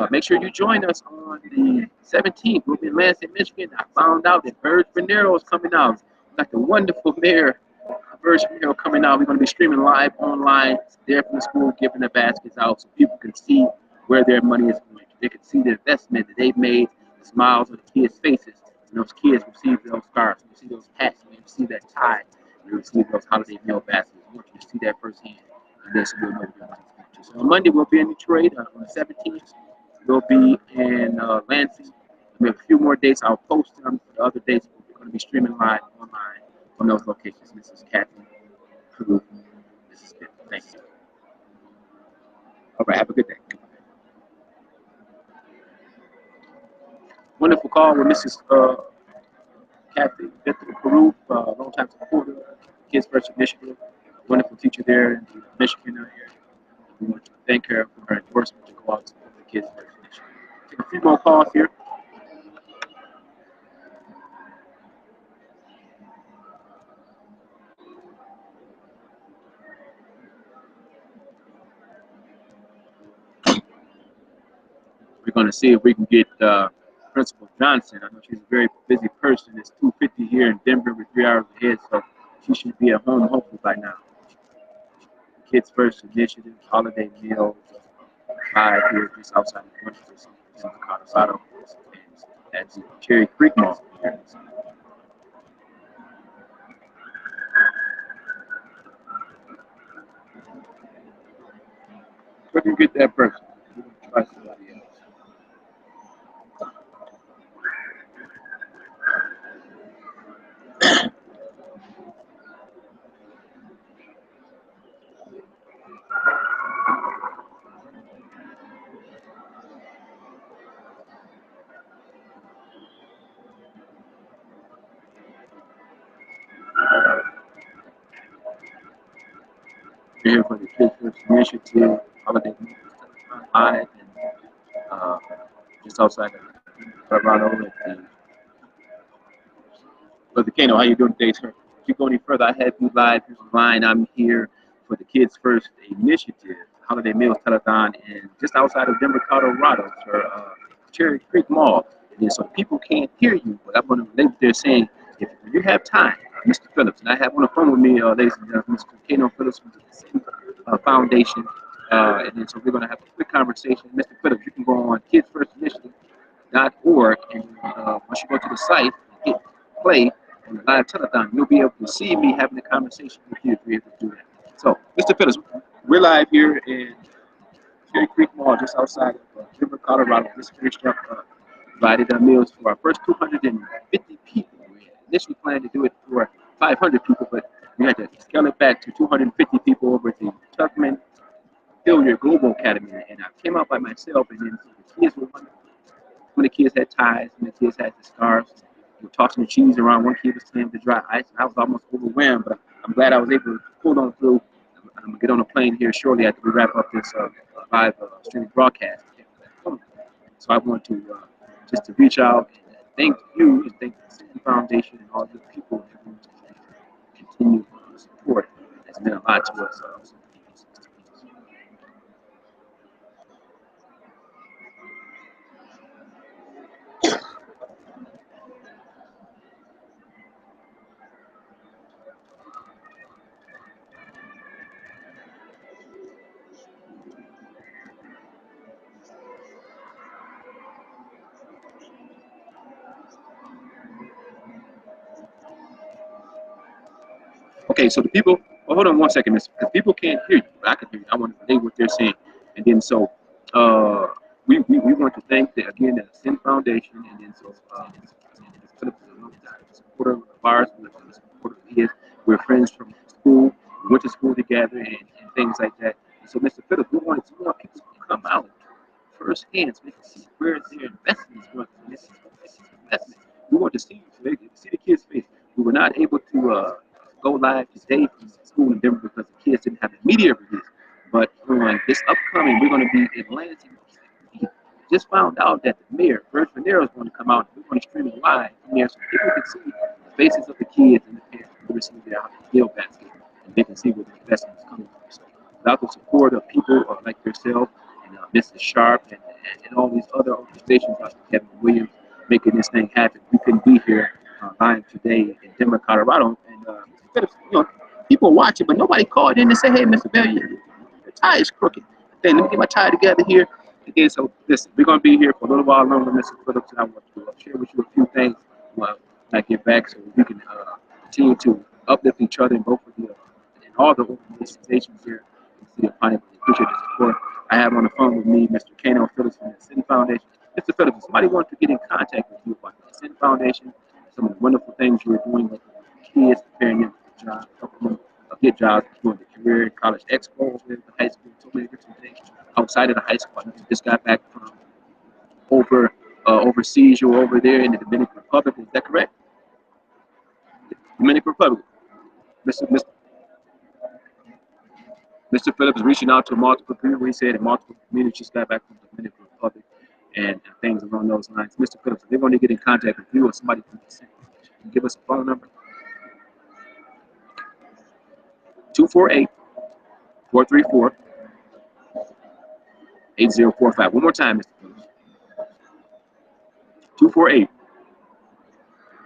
Make sure you join us on the 17th. We'll be in Lansing, Michigan. I found out that Verge Venero is coming out. We've got the wonderful mayor, Verge Venero, coming out. We're going to be streaming live online there from the school, giving the baskets out so people can see where their money is going. They can see the investment that they've made, the smiles on the kids' faces. And those kids receive those scarves, you see those hats, you see that tie, you receive those holiday meal baskets. I want you to see that firsthand. And then so we'll know what so on Monday, we'll be in Detroit. On the 17th, we'll be in Lansing. We have a few more dates. I'll post them for the other dates. We're going to be streaming live online from those locations. Mrs. Kathy Caruth, Mrs. Bithell. Thank you. All right, have a good day. Wonderful call with Mrs. Kathy Bithell Caruth, longtime supporter, Kids First Initiative, wonderful teacher there in Michigan area. We want to thank her for her endorsement to go out to the Kids First Initiative. Take a few more calls here. we're going to see if we can get Principal Johnson. I know she's a very busy person. It's 2:50 here in Denver. We're 3 hours ahead, so she should be at home hopefully by now. Kids First Initiative, holiday meals, live here just outside of Winston, Colorado, at the Cherry Creek Mall. Where do you get that person? Try somebody else. Here for the Kids First Initiative, holiday meals, live, and uh, just outside of Colorado at the Brother Kano, how you doing today, sir? If you go any further, I have you live. Here's the line. I'm here for the Kids First Initiative, Holiday Meals Telethon, and just outside of Denver, Colorado, sir, Cherry Creek Mall. And so people can't hear you, but I'm going to relate what they're saying. If you have time, Mr. Phillips, and I have on the phone with me, ladies and gentlemen, Mr. Kano Phillips from the Sin Foundation, and then so we're going to have a quick conversation. Mr. Phillips, you can go on kidsfirstinitiative.org, and once you go to the site, hit play on the live telethon, you'll be able to see me having a conversation with you if you're able to do that. So, Mr. Phillips, we're live here in Cherry Creek Mall, just outside of Denver, Colorado. Just finished up provided meals for our first 250 people. We initially planned to do it for 500 people, but we had to scale it back to 250 people over at the Tuckman Hilliard Global Academy. And I came out by myself, and then the kids were wonderful. When the kids had ties, and the kids had the scarves, we were tossing the cheese around. One kid was playing with the dry ice, and I was almost overwhelmed, but I'm glad I was able to pull on through. I'm going to get on a plane here shortly after we wrap up this live streaming broadcast. So I want to just to reach out and thank you and thank the Sin Foundation and all the people that continue support. It's been a lot to us. Okay, so the people, well, hold on one second, mister, because people can't hear you, but I can hear you. I want to relay what they're saying. And then so we want to thank, again, the Sin Foundation, and then so Philip is a supporter of ours, a supporter of his. We're friends from school, we went to school together, and things like that. And so, Mr. Phillips, we want people to come out firsthand so they can see where their investment is going. This is investment. We want to see, so they can see the kids' face. We were not able to go live today from school in Denver because the kids didn't have the media release. But on this upcoming, we're going to be in Lansing. We just found out that the mayor, Bert Venero, is going to come out. We're going to stream it live from there so people can see the faces of the kids and the parents who receive their meal basket, and they can see where the investment is coming from. So without the support of people like yourself and Mrs. Sharp and all these other organizations like Kevin Williams making this thing happen, we couldn't be here live today in Denver, Colorado. And people watch it, but nobody called in and said, "Hey, Mr. Bell, your tie is crooked. Hey, let me get my tie together here." Again, so listen, we're gonna be here for a little while longer, Mr. Phillips, and I want to share with you a few things when I get back, so we can continue to uplift each other in both of the and all the organizations here in the city of Pontiac. Appreciate the support. I have on the phone with me Mr. Kano Phillips from the Sin Foundation. Mr. Phillips, if somebody wants to get in contact with you about the Sin Foundation, some of the wonderful things you're doing with kids, preparing them for jobs, helping them get jobs, doing the career college expo with the high school, so many different things outside of the high school. I just got back from overseas. You were over there in the Dominican Republic. Is that correct? Dominican Republic. Mr. Mr. Mr. Phillips is reaching out to multiple people. He said in multiple communities just got back from the Dominican Republic and things along those lines. Mr. Phillips, if they want to get in contact with you or somebody from the Sin Foundation, can you give us a phone number? 248-434-8045. One more time, Mr. Phillips.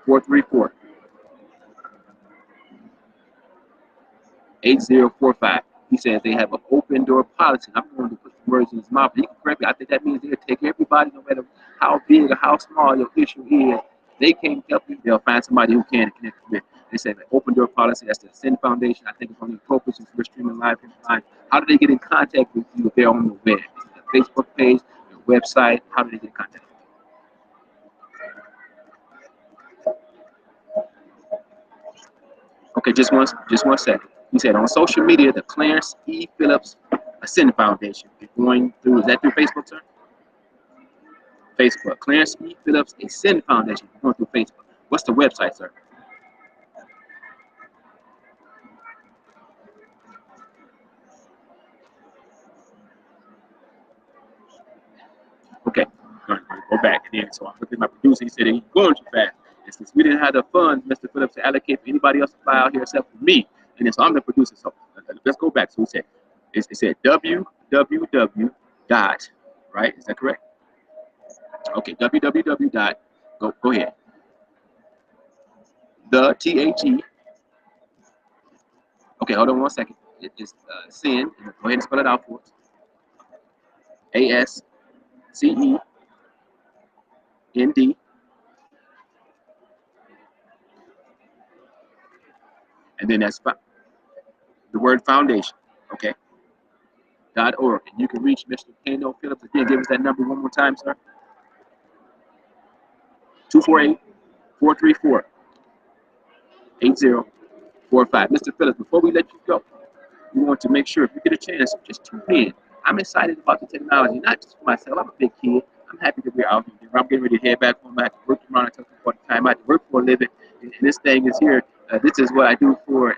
248-434-8045. He says they have an open door policy. I'm going to put some words in his mouth. He can correct me. I think that means they'll take everybody, no matter how big or how small your issue is. They can't help you. They'll find somebody who can connect you with. They say the open door policy. That's the Ascend Foundation. I think it's only appropriate since we're streaming live here online. How do they get in contact with you if they're on the web? Their Facebook page, their website. How do they get in contact with you? Okay, just one second. He said on social media, the Clarence E. Phillips Ascend Foundation. You're going through, is that through Facebook, sir? Facebook. Clarence E. Phillips Ascend Foundation. You're going through Facebook. What's the website, sir? Okay, go back again. So I'm looking at my producer. He said he's going too fast. And since we didn't have the funds, Mr. Phillips, to allocate for anybody else to fly out here except for me, and then so I'm the producer. So let's go back. So he said it said www dot, right? Is that correct? Okay, www dot. Go ahead. The THE. Okay, hold on one second. It's send. Go ahead and spell it out for us. ASCEND. And then that's the word foundation. Okay. .org. And you can reach Mr. Kano Phillips. Again, give us that number one more time, sir. 248-434-8045. Mr. Phillips, before we let you go, we want to make sure if you get a chance, just tune in. I'm excited about the technology, not just for myself. I'm a big kid. I'm happy that we're out here. I'm getting ready to head back home. I have to work tomorrow. I tell people all the time. I have to work for a living. And this thing is here. This is what I do for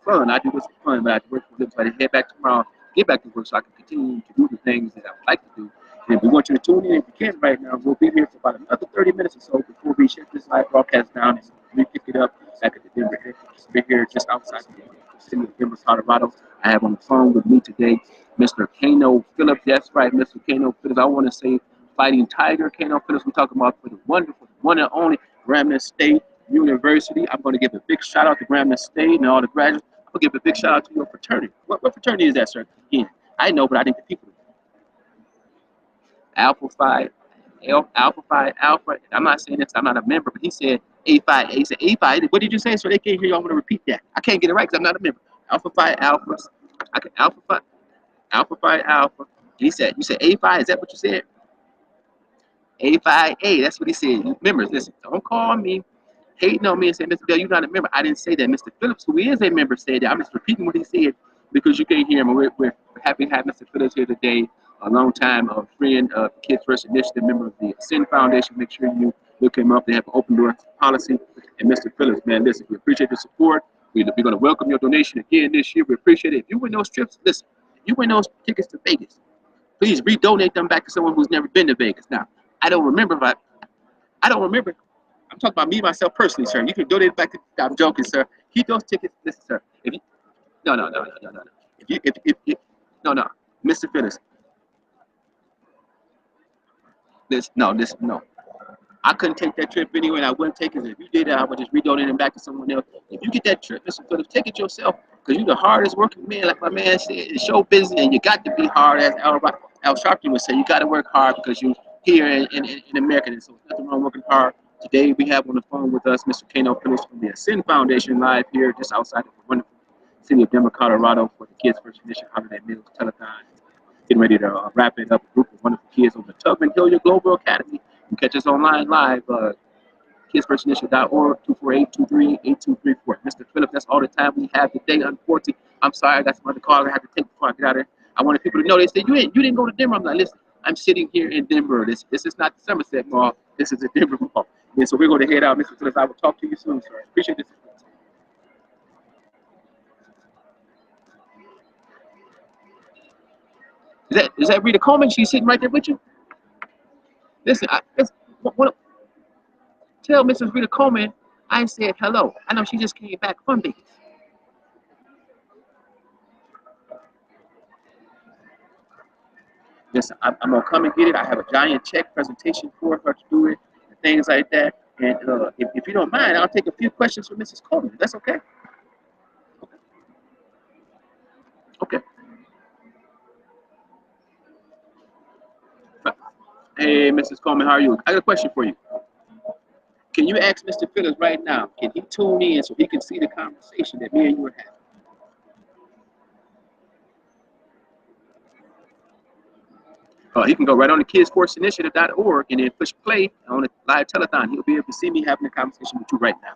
fun. I do this for fun, but I have to work for a living. So I have to head back tomorrow, get back to work so I can continue to do the things that I would like to do. And if we want you to tune in, if you can right now, we'll be here for about another 30 minutes or so before we shut this live broadcast down and we pick it up back at the Denver airport. We're here just outside the city of Denver, Colorado. I have on the phone with me today Mr. Kano Phillips. That's right, Mr. Kano Phillips. I want to say Fighting Tiger Kano Phillips. We're talking about for the wonderful, one and only Grambling State University. I'm going to give a big shout out to Grambling State and all the graduates. I'm going to give a big shout out to your fraternity. What fraternity is that, sir? Again, I know, but I think the people. Alpha Phi, Alpha Phi Alpha. I'm not saying this. I'm not a member, but he said A5. He said A5. What did you say? So they can't hear you. I'm going to repeat that. I can't get it right because I'm not a member. Alpha Phi Alpha. Alpha Phi Alpha. He said, you said A5. Is that what you said? A5A. That's what he said. Members, listen. Don't call me hating on me and say, Mr. Bell, you're not a member. I didn't say that. Mr. Phillips, who is a member, said that. I'm just repeating what he said because you can't hear him. We're happy to have Mr. Phillips here today. A long time friend of Kids First Initiative, member of the Ascend Foundation. Make sure you look him up. They have an open door policy. And Mr. Phillips, man, listen, we appreciate the support. We're going to welcome your donation again this year. We appreciate it. If you win those trips, listen, if you win those tickets to Vegas, please redonate them back to someone who's never been to Vegas. Now, I don't remember. I'm talking about me, myself, personally, sir. You can donate it back to, I'm joking, sir. Keep those tickets. Listen, sir. If you, no. If no. Mr. Phillips, no. I couldn't take that trip anyway, and I wouldn't take it. If you did that, I would just redonate it back to someone else. If you get that trip, Mr. Phillips, take it yourself, because you're the hardest working man, like my man said. It's show business, and you got to be hard, as Al Sharpton would say. You got to work hard because you're here in America, and so there's nothing wrong working hard. Today, we have on the phone with us Mr. Kano Phillips from the Ascend Foundation, live here just outside of the wonderful city of Denver, Colorado, for the Kids First Initiative Holiday Meals Telethon. Getting ready to wrap it up. A group of wonderful kids over Tubman Hilliard Global Academy. You can catch us online live, kidsfirstinitiative.org, 248-238-8234. Mr. Phillips, that's all the time we have today. Unfortunately, I'm sorry, I got some other calls I have to take before I get out of there. I wanted people to know. They said, you didn't go to Denver. I'm like, listen, I'm sitting here in Denver. This is not the Somerset Mall. This is a Denver Mall. And so we're going to head out. Mr. Phillips, I will talk to you soon, sir. Appreciate this. Is that Rita Coleman? She's sitting right there with you? Listen, tell Mrs. Rita Coleman I said hello. I know she just came back from Vegas. Listen, I'm going to come and get it. I have a giant check presentation for her to do it. things like that. And if you don't mind, I'll take a few questions from Mrs. Coleman. That's okay? Okay. Hey, Mrs. Coleman, how are you? I got a question for you. Can you ask Mr. Phillips right now? Can he tune in so he can see the conversation that me and you are having? He can go right on the kidssportsinitiative.org and then push play on the live telethon. He'll be able to see me having a conversation with you right now.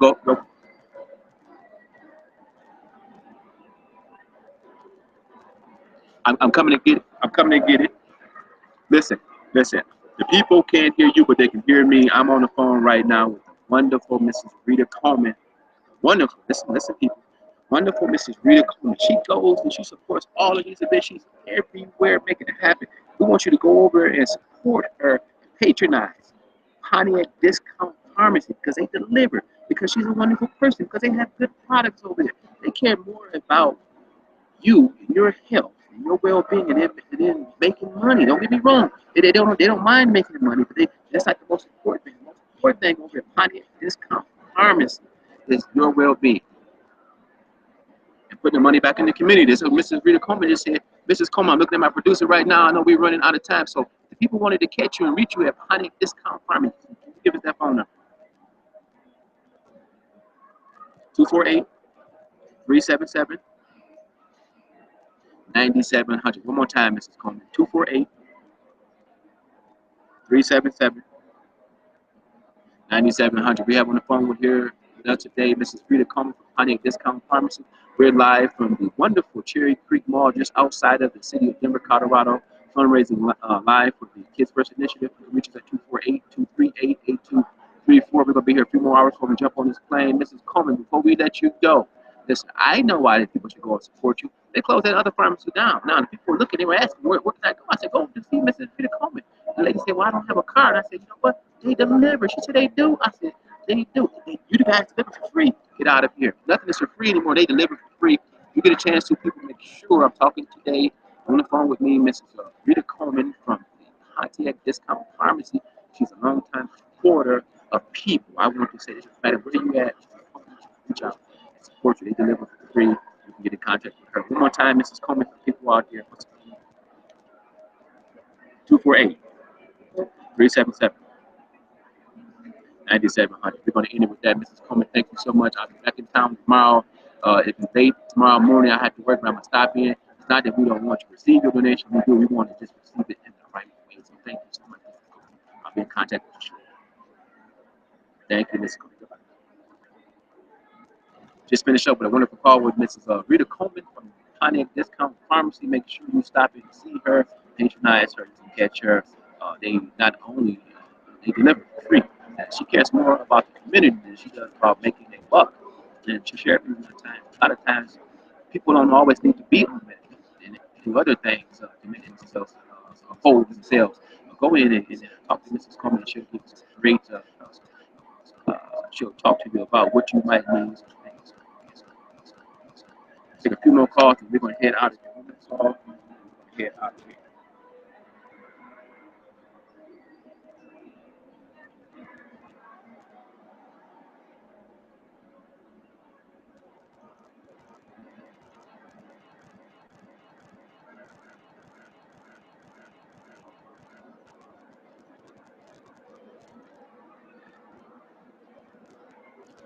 Go. I'm coming to get it. I'm coming to get it. Listen. The people can't hear you, but they can hear me. I'm on the phone right now with the wonderful Mrs. Rita Coleman. Wonderful. Listen, people. Wonderful Mrs. Rita Coleman. She goes and she supports all of these events. She's everywhere making it happen. We want you to go over and support her, patronize Pontiac Discount Pharmacy because they deliver, because she's a wonderful person, because they have good products over there. They care more about you and your health and your well-being and then making money. Don't get me wrong. They don't mind making money, but that's like the most important thing. The most important thing over at Pontiac Discount Pharmacy is your well-being and putting the money back in the community. This is what Mrs. Rita Coleman just said. Mrs. Coleman, I'm looking at my producer right now. I know we're running out of time, so if people wanted to catch you and reach you at Pontiac Discount Pharmacy, give us that phone number. 248-377-9700. One more time, Mrs. Coleman. 248-377-9700. We have on the phone with here today Mrs. Rita Coleman from Pontiac Discount Pharmacy. We're live from the wonderful Cherry Creek Mall just outside of the city of Denver, Colorado. Fundraising live for the Kids First Initiative. Reach us at 248-238-8234. We're going to be here a few more hours before we jump on this plane. Mrs. Coleman, before we let you go, listen, I know why the people should go and support you. They closed that other pharmacy down. Now, the people were looking, they were asking, where can I go? I said, go to see Mrs. Rita Coleman. The lady said, well, I don't have a card. I said, you know what? They deliver. She said, they do. I said, they do. You guys deliver for free. Get out of here. Nothing is for free anymore. They deliver for free. You get a chance to, people make sure I'm talking today on the phone with me, Mrs. Rita Coleman from the Pontiac Discount Pharmacy. She's a longtime supporter of people. I want to say this, no matter where you at, reach out and support you. They deliver for free. You can get in contact with her. One more time, Mrs. Coleman, for people out here. 248-377-9700. We're going to end it with that. Mrs. Coleman, thank you so much. I'll be back in town tomorrow. If it's late tomorrow morning, I have to work, but I'm going to stop in. It's not that we don't want you to receive your donation. We want to just receive it in the right way. So thank you so much. I'll be in contact with you shortly. Thank you, Mrs. Coleman. Goodbye. Just finished up with a wonderful call with Mrs. Rita Coleman from Pontiac Discount Pharmacy. Make sure you stop in and see her, patronize her, and catch her. They not only they deliver for free. She cares more about the community than she does about making a buck. And she shared with me one time. A lot of times, people don't always need to be on medicine and do other things to make themselves hold themselves. Go in and talk to Mrs. Coleman. She'll give you some great. She'll talk to you about what you might need. Take a few more calls and we're going to head out of here. Head out of here.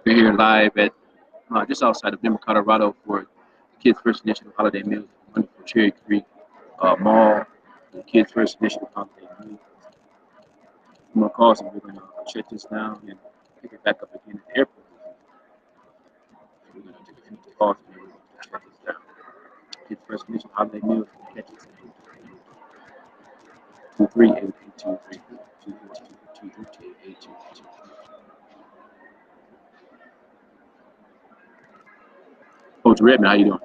We're here live at just outside of Denver, Colorado for the Kids First Initiative Holiday Meals at the wonderful Cherry Creek Mall. The Kids First Initiative Holiday Meals. More calls and we're going to shut this down and pick it back up again at the airport. We're going to take a few more calls and we're going to shut this down. Kids First Initiative Holiday Meals. Catch us at 238-8234. Coach Redmond, how you doing?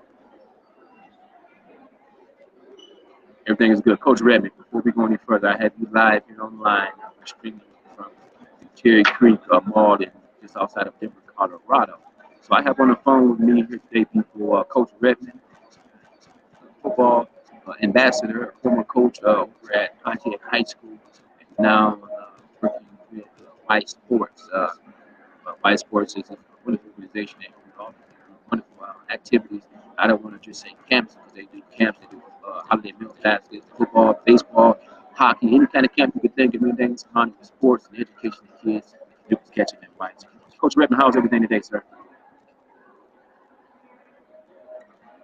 Everything is good. Coach Redmond, before we go any further, I have you live here online. We're streaming from the Cherry Creek Mall just outside of Denver, Colorado. So I have on the phone with me here today, people, Coach Redmond, football, ambassador, a former coach over at Pontiac High School, and now working with Y Sports. Y Sports is a wonderful organization that offers wonderful activities. I don't want to just say camps because they do camps, they do holiday meal baskets, football, baseball, hockey, any kind of camp you could think of, anything surrounding sports and education of kids. You can catch it at Y Sports. Coach Redmond, how's everything today, sir?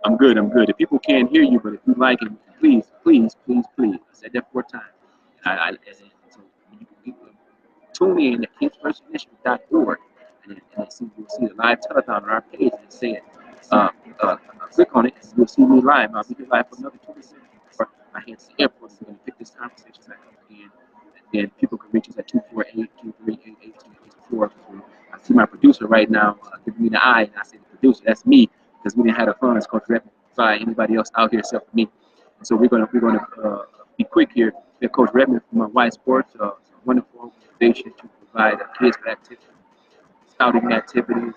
I'm good. I'm good. If people can't hear you, but if you like it, please, please, please, please. I said that 4 times. So you can tune in at kidsfirstinitiative.org and see, you'll see the live telethon on our page and say it. Click on it and you'll see me live. I'll be here live for another 20 seconds. My hands to the airport. We're going to pick this conversation back up again. And then people can reach us at 248-238-8284. I see my producer right now giving me the eye, and I say the producer, that's me, because we didn't have the funds Coach Redmond fly anybody else out here except for me. And so we're gonna be quick here. We have Coach Redmond from Y Sports, a wonderful organization to provide kids with activities, scouting activities,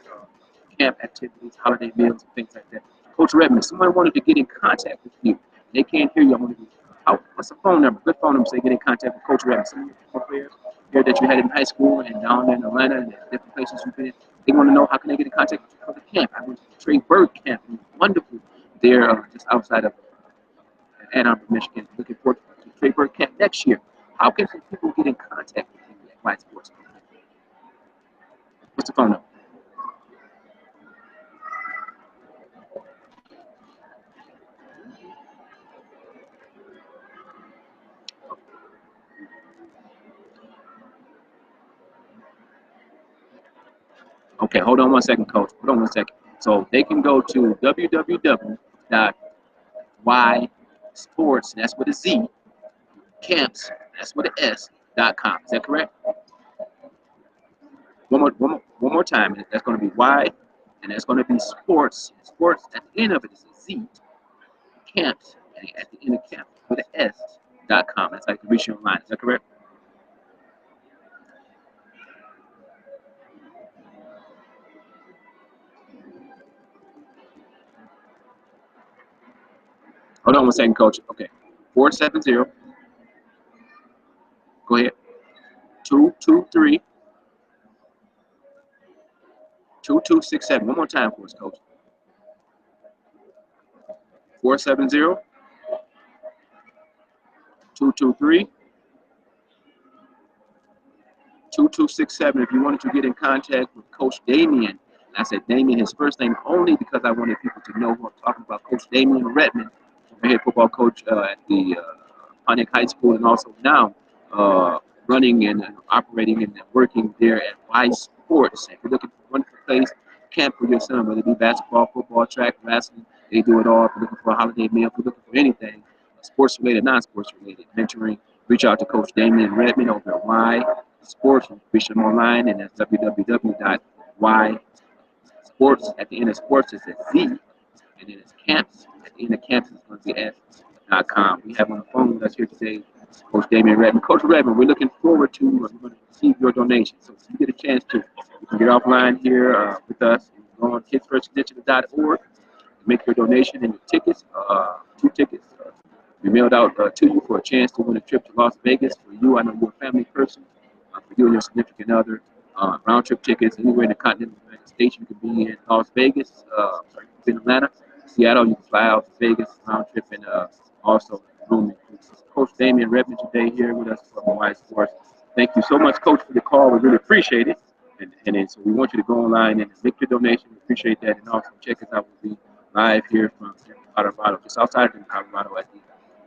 camp activities, holiday meals, and things like that. Coach Redmond, someone wanted to get in contact with you. They can't hear you. What's the phone number? Good phone number so they get in contact with Coach Redmond. Some of your players here that you had in high school and down in Atlanta and different places you've been in, they want to know how can they get in contact with you for the camp. I went to the Trey Bird camp. It was wonderful there just outside of Ann Arbor, Michigan. Looking forward to the Trey Bird camp next year. How can some people get in contact with you at Y Sports? What's the phone number? Okay, hold on 1 second, Coach. Hold on 1 second. So they can go to www.ysports, that's with a Z, camps, that's with an S.com. Is that correct? One more time. That's going to be Y, and that's going to be sports. Sports at the end of it is a Z. Camps, and at the end of camp with an S.com. That's how you can reach you online. Is that correct? Hold on 1 second, Coach. Okay. 470. Go ahead. 223 2267. One more time for us, Coach. 470 223 2267. If you wanted to get in contact with Coach Damian, I said Damian, his first name only because I wanted people to know who I'm talking about. Coach Damian Redmond, head football coach at the Pontiac High School, and also now running and operating and working there at Y Sports. If you're looking for one place camp for your son, whether it be basketball, football, track, wrestling, they do it all. If you're looking for a holiday meal, if you're looking for anything, sports related, non-sports related, mentoring, reach out to Coach Damian Redmond over at Y Sports. Reach them online, and that's www.ysports. At the end of sports is a Z, and then it's camps. At the end of camps is going to be S.com. We have on the phone with us here today Coach Damian Redmond. Coach Redmond, we're looking forward to we're going to receive your donation. So if you get a chance to, you can get offline here with us. You can go on kidsfirstinitiative.org, make your donation and your tickets, 2 tickets. We mailed out to you for a chance to win a trip to Las Vegas. For you, I know you're a family person. For you and your significant other, round trip tickets anywhere in the continental United States. You could be in Las Vegas, in Atlanta, Seattle. You can fly out to Vegas, round trip, and also room. Coach Damian Redmond today here with us from Y Sports. Thank you so much, Coach, for the call. We really appreciate it. And so we want you to go online and make your donation. We appreciate that. And also check us out. We'll be live here from Colorado, just outside of Colorado at the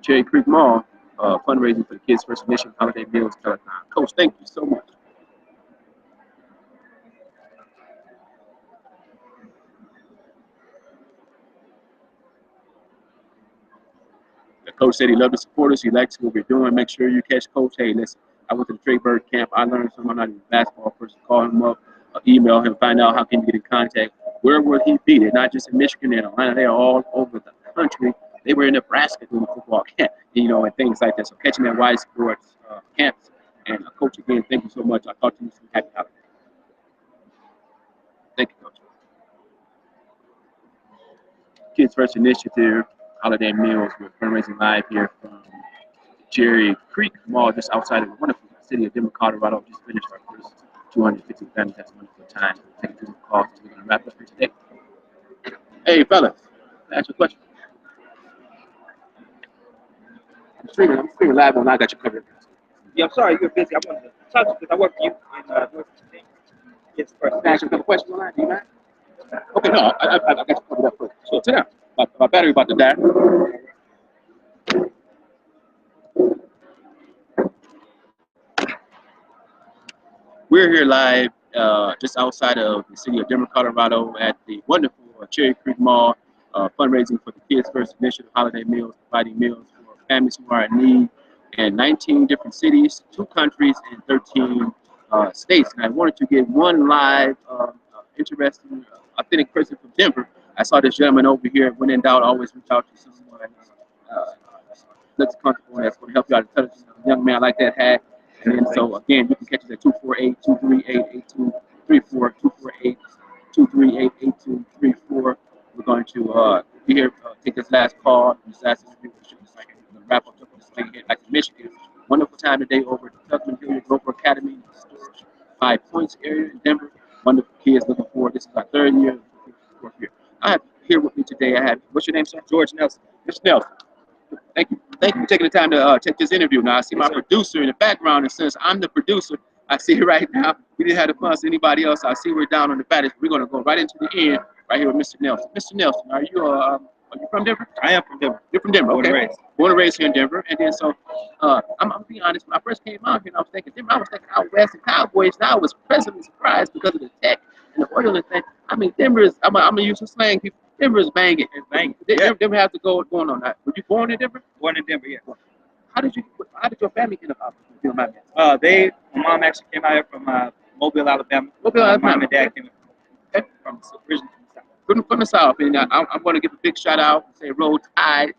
Cherry Creek Mall, fundraising for the Kids First Mission Holiday Meals Telethon. Coach, thank you so much. The coach said he loved the supporters. He likes what we're doing. Make sure you catch Coach. Hey, listen, I went to the Trey Bird camp. I learned something. I'm not even a basketball person. Call him up, email him, find out how can you get in contact. Where would he be? They're not just in Michigan and Atlanta. They are all over the country. They were in Nebraska doing football camp, and things like that. So catch him at Y Sports camps. And Coach, again, thank you so much. I'll talk to you soon. Happy holidays. Thank you, Coach. Kids First Initiative holiday meals. We're fundraising live here from Cherry Creek Mall, just outside of the wonderful city of Denver, Colorado. Just finished our first 250 families. That's a wonderful time. We'll take some calls. We're going to wrap up here today. Hey, fellas, can I ask you a question? I'm streaming live on. I got you covered. Yeah, I'm sorry you're busy. I wanted to talk to you because I work for you in North Virginia. Yes, first. Can I ask you a couple questions online? Do you mind? Okay, no, I got you covered up first. So, sit down. My battery about to die. We're here live just outside of the city of Denver, Colorado at the wonderful Cherry Creek Mall, fundraising for the Kids First Initiative holiday meals, providing meals for families who are in need in 19 different cities, 2 countries, and 13 states. And I wanted to get one live, interesting, authentic person from Denver. I saw this gentleman over here. When in doubt, always reach out to someone looks comfortable and that's going to help you out. A young man like that had. And then, so again, you can catch us at 248-238-8234, 248-238-8234. We're going to be here, take this last call, this last interview. We're going to wrap up this thing here back in Michigan. Wonderful time today over at the Tuckman Hilliard Global Academy, 5 Points area in Denver. Wonderful kids looking forward. This is our 3rd year, 4th year. I have here with me today, I have, what's your name, sir? George Nelson. Mr. Nelson. Thank you. Thank you for taking the time to take this interview. Now, I see my producer in the background, and since I'm the producer, I see right now, we didn't have the funds to anybody else. I see we're down on the batters. We're going to go right into the end, right here with Mr. Nelson. Mr. Nelson, are you from Denver? I am from Denver. You're from Denver, okay. Born and raised. Born and raised here in Denver. And then, so, I'm going to be honest, when I first came out here, and I was thinking Denver, I was thinking out west and Cowboys, and I was pleasantly surprised because of the tech and the oil and thing. I mean, Denver is, I'm going to use some slang, people. Denver is banging. It's banging. Yeah. Denver has to go going on that. Were you born in Denver? Born in Denver, yeah. How did your family end up out? My mom actually came out here from Mobile, Alabama. Mobile, Alabama. Mom and dad came from originally from the South. From the South, and I'm going to give a big shout out and say Roll Tide,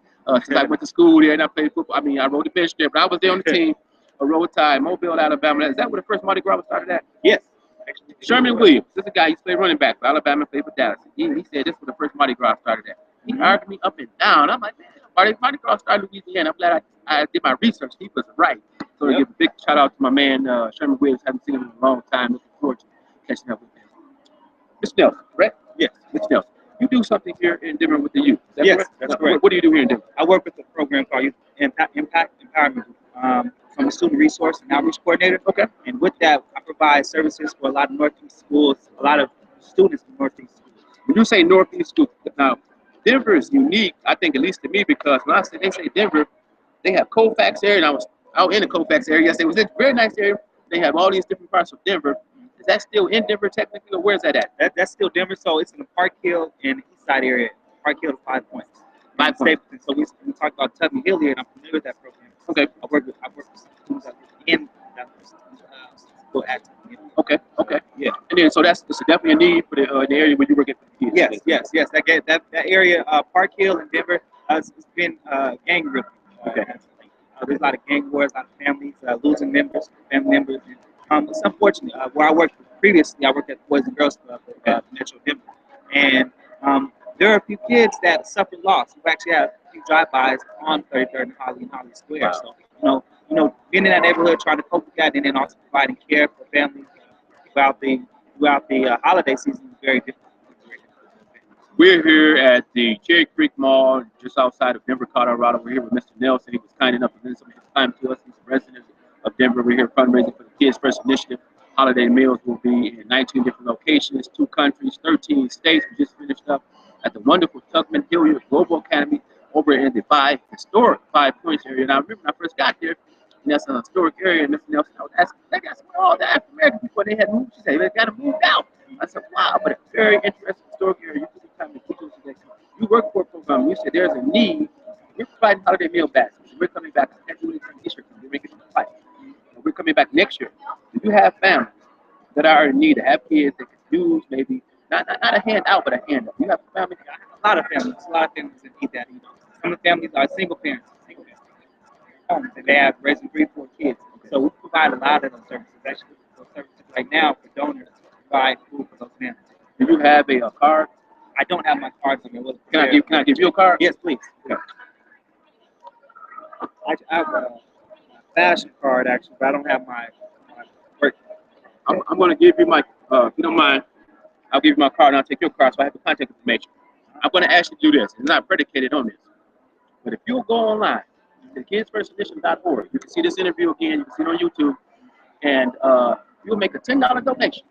since I went to school there and I played football. I mean, I rode the bench there, but I was there on the team. Roll Tide, Mobile, Alabama. Is that where the first Mardi Gras was started at? Yes. Actually, Sherman Williams. This is a guy who played running back for Alabama, played for Dallas. He said this was the first Mardi Gras started at. He argued me up and down. I'm like, man, Mardi Gras started in Louisiana. I'm glad I did my research. He was right. So I give a big shout out to my man Sherman Williams. Haven't seen him in a long time. Looking forward to catching up with him. Mr. Nelson, correct? Yes. Mr. Nelson, you do something here in Denver with the youth. Yes, correct? that's correct. What do you do here in Denver? I work with a program called Youth Impact Empowerment. So I'm a student resource and outreach coordinator. Okay. And with that, I provide services for a lot of Northeast schools, a lot of students in Northeast schools. When you say Northeast schools, now Denver is unique, I think, at least to me, because when they say Denver, they have Colfax area, and I was out in the Colfax area. Yes, it was a very nice area. They have all these different parts of Denver. Is that still in Denver technically, or where's that at? That's still Denver, so it's in the Park Hill and the East Side area. Park Hill to 5 Points. 5 Points. So we talk about Tuckman Hilliard, and I'm familiar with that program. Okay. I work with students in that school at. Okay. Yeah. And then, so it's definitely a need for the area where you work at the kids. Yes. That area, Park Hill in Denver, it's been gang ripping. Okay. There's a lot of gang wars, a lot of families losing members, family members. And, it's unfortunate. Where I worked previously, I worked at the Boys and Girls Club at Metro Denver, and there are a few kids that suffered loss. We actually have a few drive-bys on 33rd and Holly Square. Wow. So being in that neighborhood, trying to cope with that, and then also providing care for families throughout the holiday season is very difficult. We're here at the Cherry Creek Mall, just outside of Denver, Colorado. We're here with Mr. Nelson. He was kind enough to lend some of his time to us. He's a resident of Denver. We're here fundraising for the Kids First Initiative. Holiday meals will be in 19 different locations, 2 countries, 13 states. We just finished up at the wonderful Tuckman Hilliard Global Academy over in the historic 5 Points area. And I remember when I first got there, and that's an historic area, and Mr. Nelson, I was asking, they got some of all the African Americans before they had moved. She said, they got to move out. I said, wow, but it's a very interesting historic area. You can come and teach us today. You work for a program, you said there's a need. We're providing holiday meal baskets. We're coming back. I can't do anything this year because we're making it fight. We're coming back next year. If you have families that are in need, to have kids that can use maybe not a handout, but a handout. You have a family. A lot of families that need that. Some of the families are single parents. Homes, and they have raising 3, 4 kids. So we provide a lot of those services. Actually, those services right now for donors to provide food for those families. Do you have a card? I don't have my cards on me. Can I give you a card? Yes, please. Okay. I have a fashion card actually, but I don't have my work. I'm going to give you my, if you don't mind, I'll give you my card and I'll take your card so I have the contact information. I'm going to ask you to do this. It's not predicated on this. But if you'll go online to kidsfirstinitiative.org, you can see this interview again, you can see it on YouTube, and you'll make a $10 donation.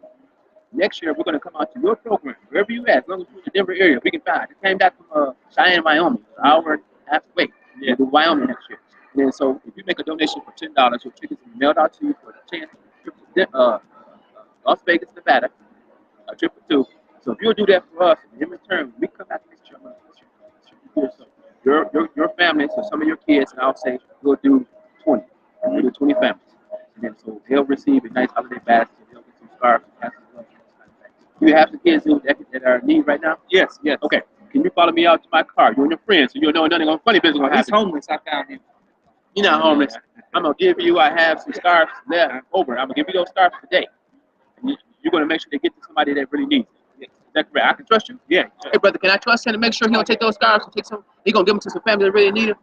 Next year, we're going to come out to your program, wherever you at, as long as you're in the Denver area. We can find. I came back from Cheyenne, Wyoming, an hour and a half away. We'll do Wyoming next year. And then, so if you make a donation for $10, your tickets will be mailed out to you for the chance to Las Vegas, Nevada, a trip for 2. So if you'll do that for us, and in return, when we come back next year, I'm going to so your family, so some of your kids, and I'll say we'll do 20. We'll do 20 families. And then so they'll receive a nice holiday basket, they'll get some scarves, and do you have some kids that are in need right now? Yes, yes. Okay. Can you follow me out to my car? You and your friends, so you'll know nothing on funny business. He's homeless. I found him. You're not homeless. I'm gonna give you. I have some scarves left over. I'm gonna give you those scarves today. And you're gonna make sure they get to somebody that really needs it. Is that correct? I can trust you. Yeah. Hey, brother, can I trust him to make sure he don't take those scarves and take some? He gonna give them to some family that really need them.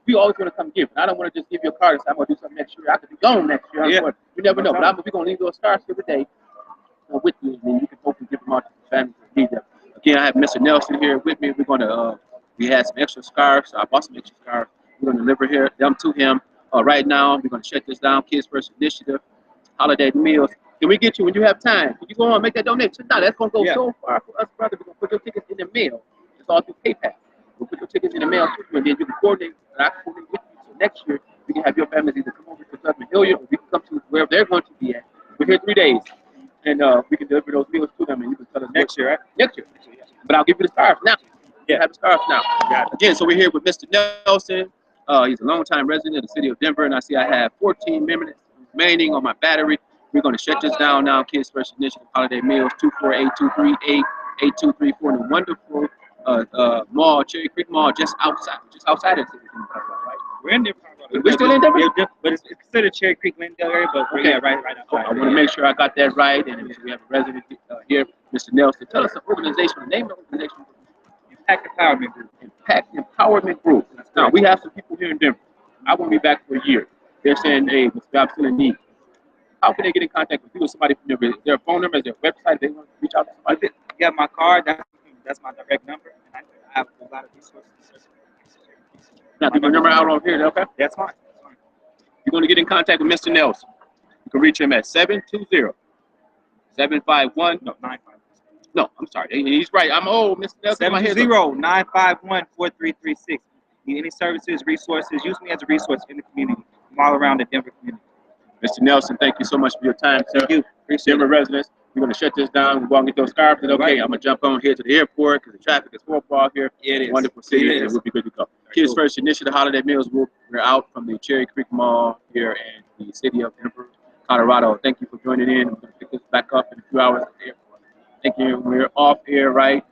We always want to come give. And I don't want to just give you a card and say I'm gonna do something next year. I could be gone next year. Yeah. You never know. But we're gonna leave those scarves here today. With you, and then you can hopefully give them out to the families that need them. Again, I have Mr. Nelson here with me. We're gonna we had some extra scarves. So I bought some extra scarves. We're gonna deliver them to him. Right now, we're gonna shut this down. Kids First Initiative, holiday meals. Can we get you when you have time? Can you go on and make that donation? No, that's gonna go so far for us, brother. We're gonna put your tickets in the mail. It's all through PayPal. We'll put your tickets in the mail to you, and then you can coordinate. And I can coordinate with you. So next year, we can have your families either come over to Southern Hilliard, or we can come to wherever they're going to be at. We're here 3 days. And we can deliver those meals to them, and you can tell us next year, right? Next year. But I'll give you the scarves now. Yeah, have the scarves now. Again, so we're here with Mr. Nelson. He's a longtime resident of the city of Denver, and I see I have 14 minutes remaining on my battery. We're going to shut this down now. Kids First Initiative Holiday Meals, 248-238-8234 in the wonderful mall, Cherry Creek Mall, just outside of the city of Denver, right? We're in Denver. We're still in Denver? Yeah, but it's considered Cherry Creek, Glendale area, but we're right outside. I want to make sure I got that right, and we have a resident here, Mr. Nelson. Tell us the organization, the name of the organization. Impact Empowerment Group. Impact Empowerment Group. Now, we have some people here in Denver. I want to be back for a year. They're saying, hey, Mr. I'm still in need. How can they get in contact with you or somebody from Denver? Is there a phone number? Is there a website? They want to reach out to somebody? Yeah, my card, that's my direct number. And I have a lot of resources. Now, give my number out on here, okay? That's fine. You're going to get in contact with Mr. Nelson. You can reach him at 720-751. No, 951. No, I'm sorry. He's right. I'm old, Mr. Nelson. 720-951-4336. Need any services, resources? Use me as a resource in the community. I'm all around the Denver community. Mr. Nelson, thank you so much for your time, sir. Thank you. Appreciate Denver residents. We're going to shut this down. We're going to get those scarves. Okay, right. I'm going to jump on here to the airport because the traffic is horrible out here. It is. Wonderful city, and we'll be good to go. Kids First Initiative Holiday Meals. We're out from the Cherry Creek Mall here in the city of Denver, Colorado. Thank you for joining in. We're going to pick this back up in a few hours at the airport. Thank you. We're off air right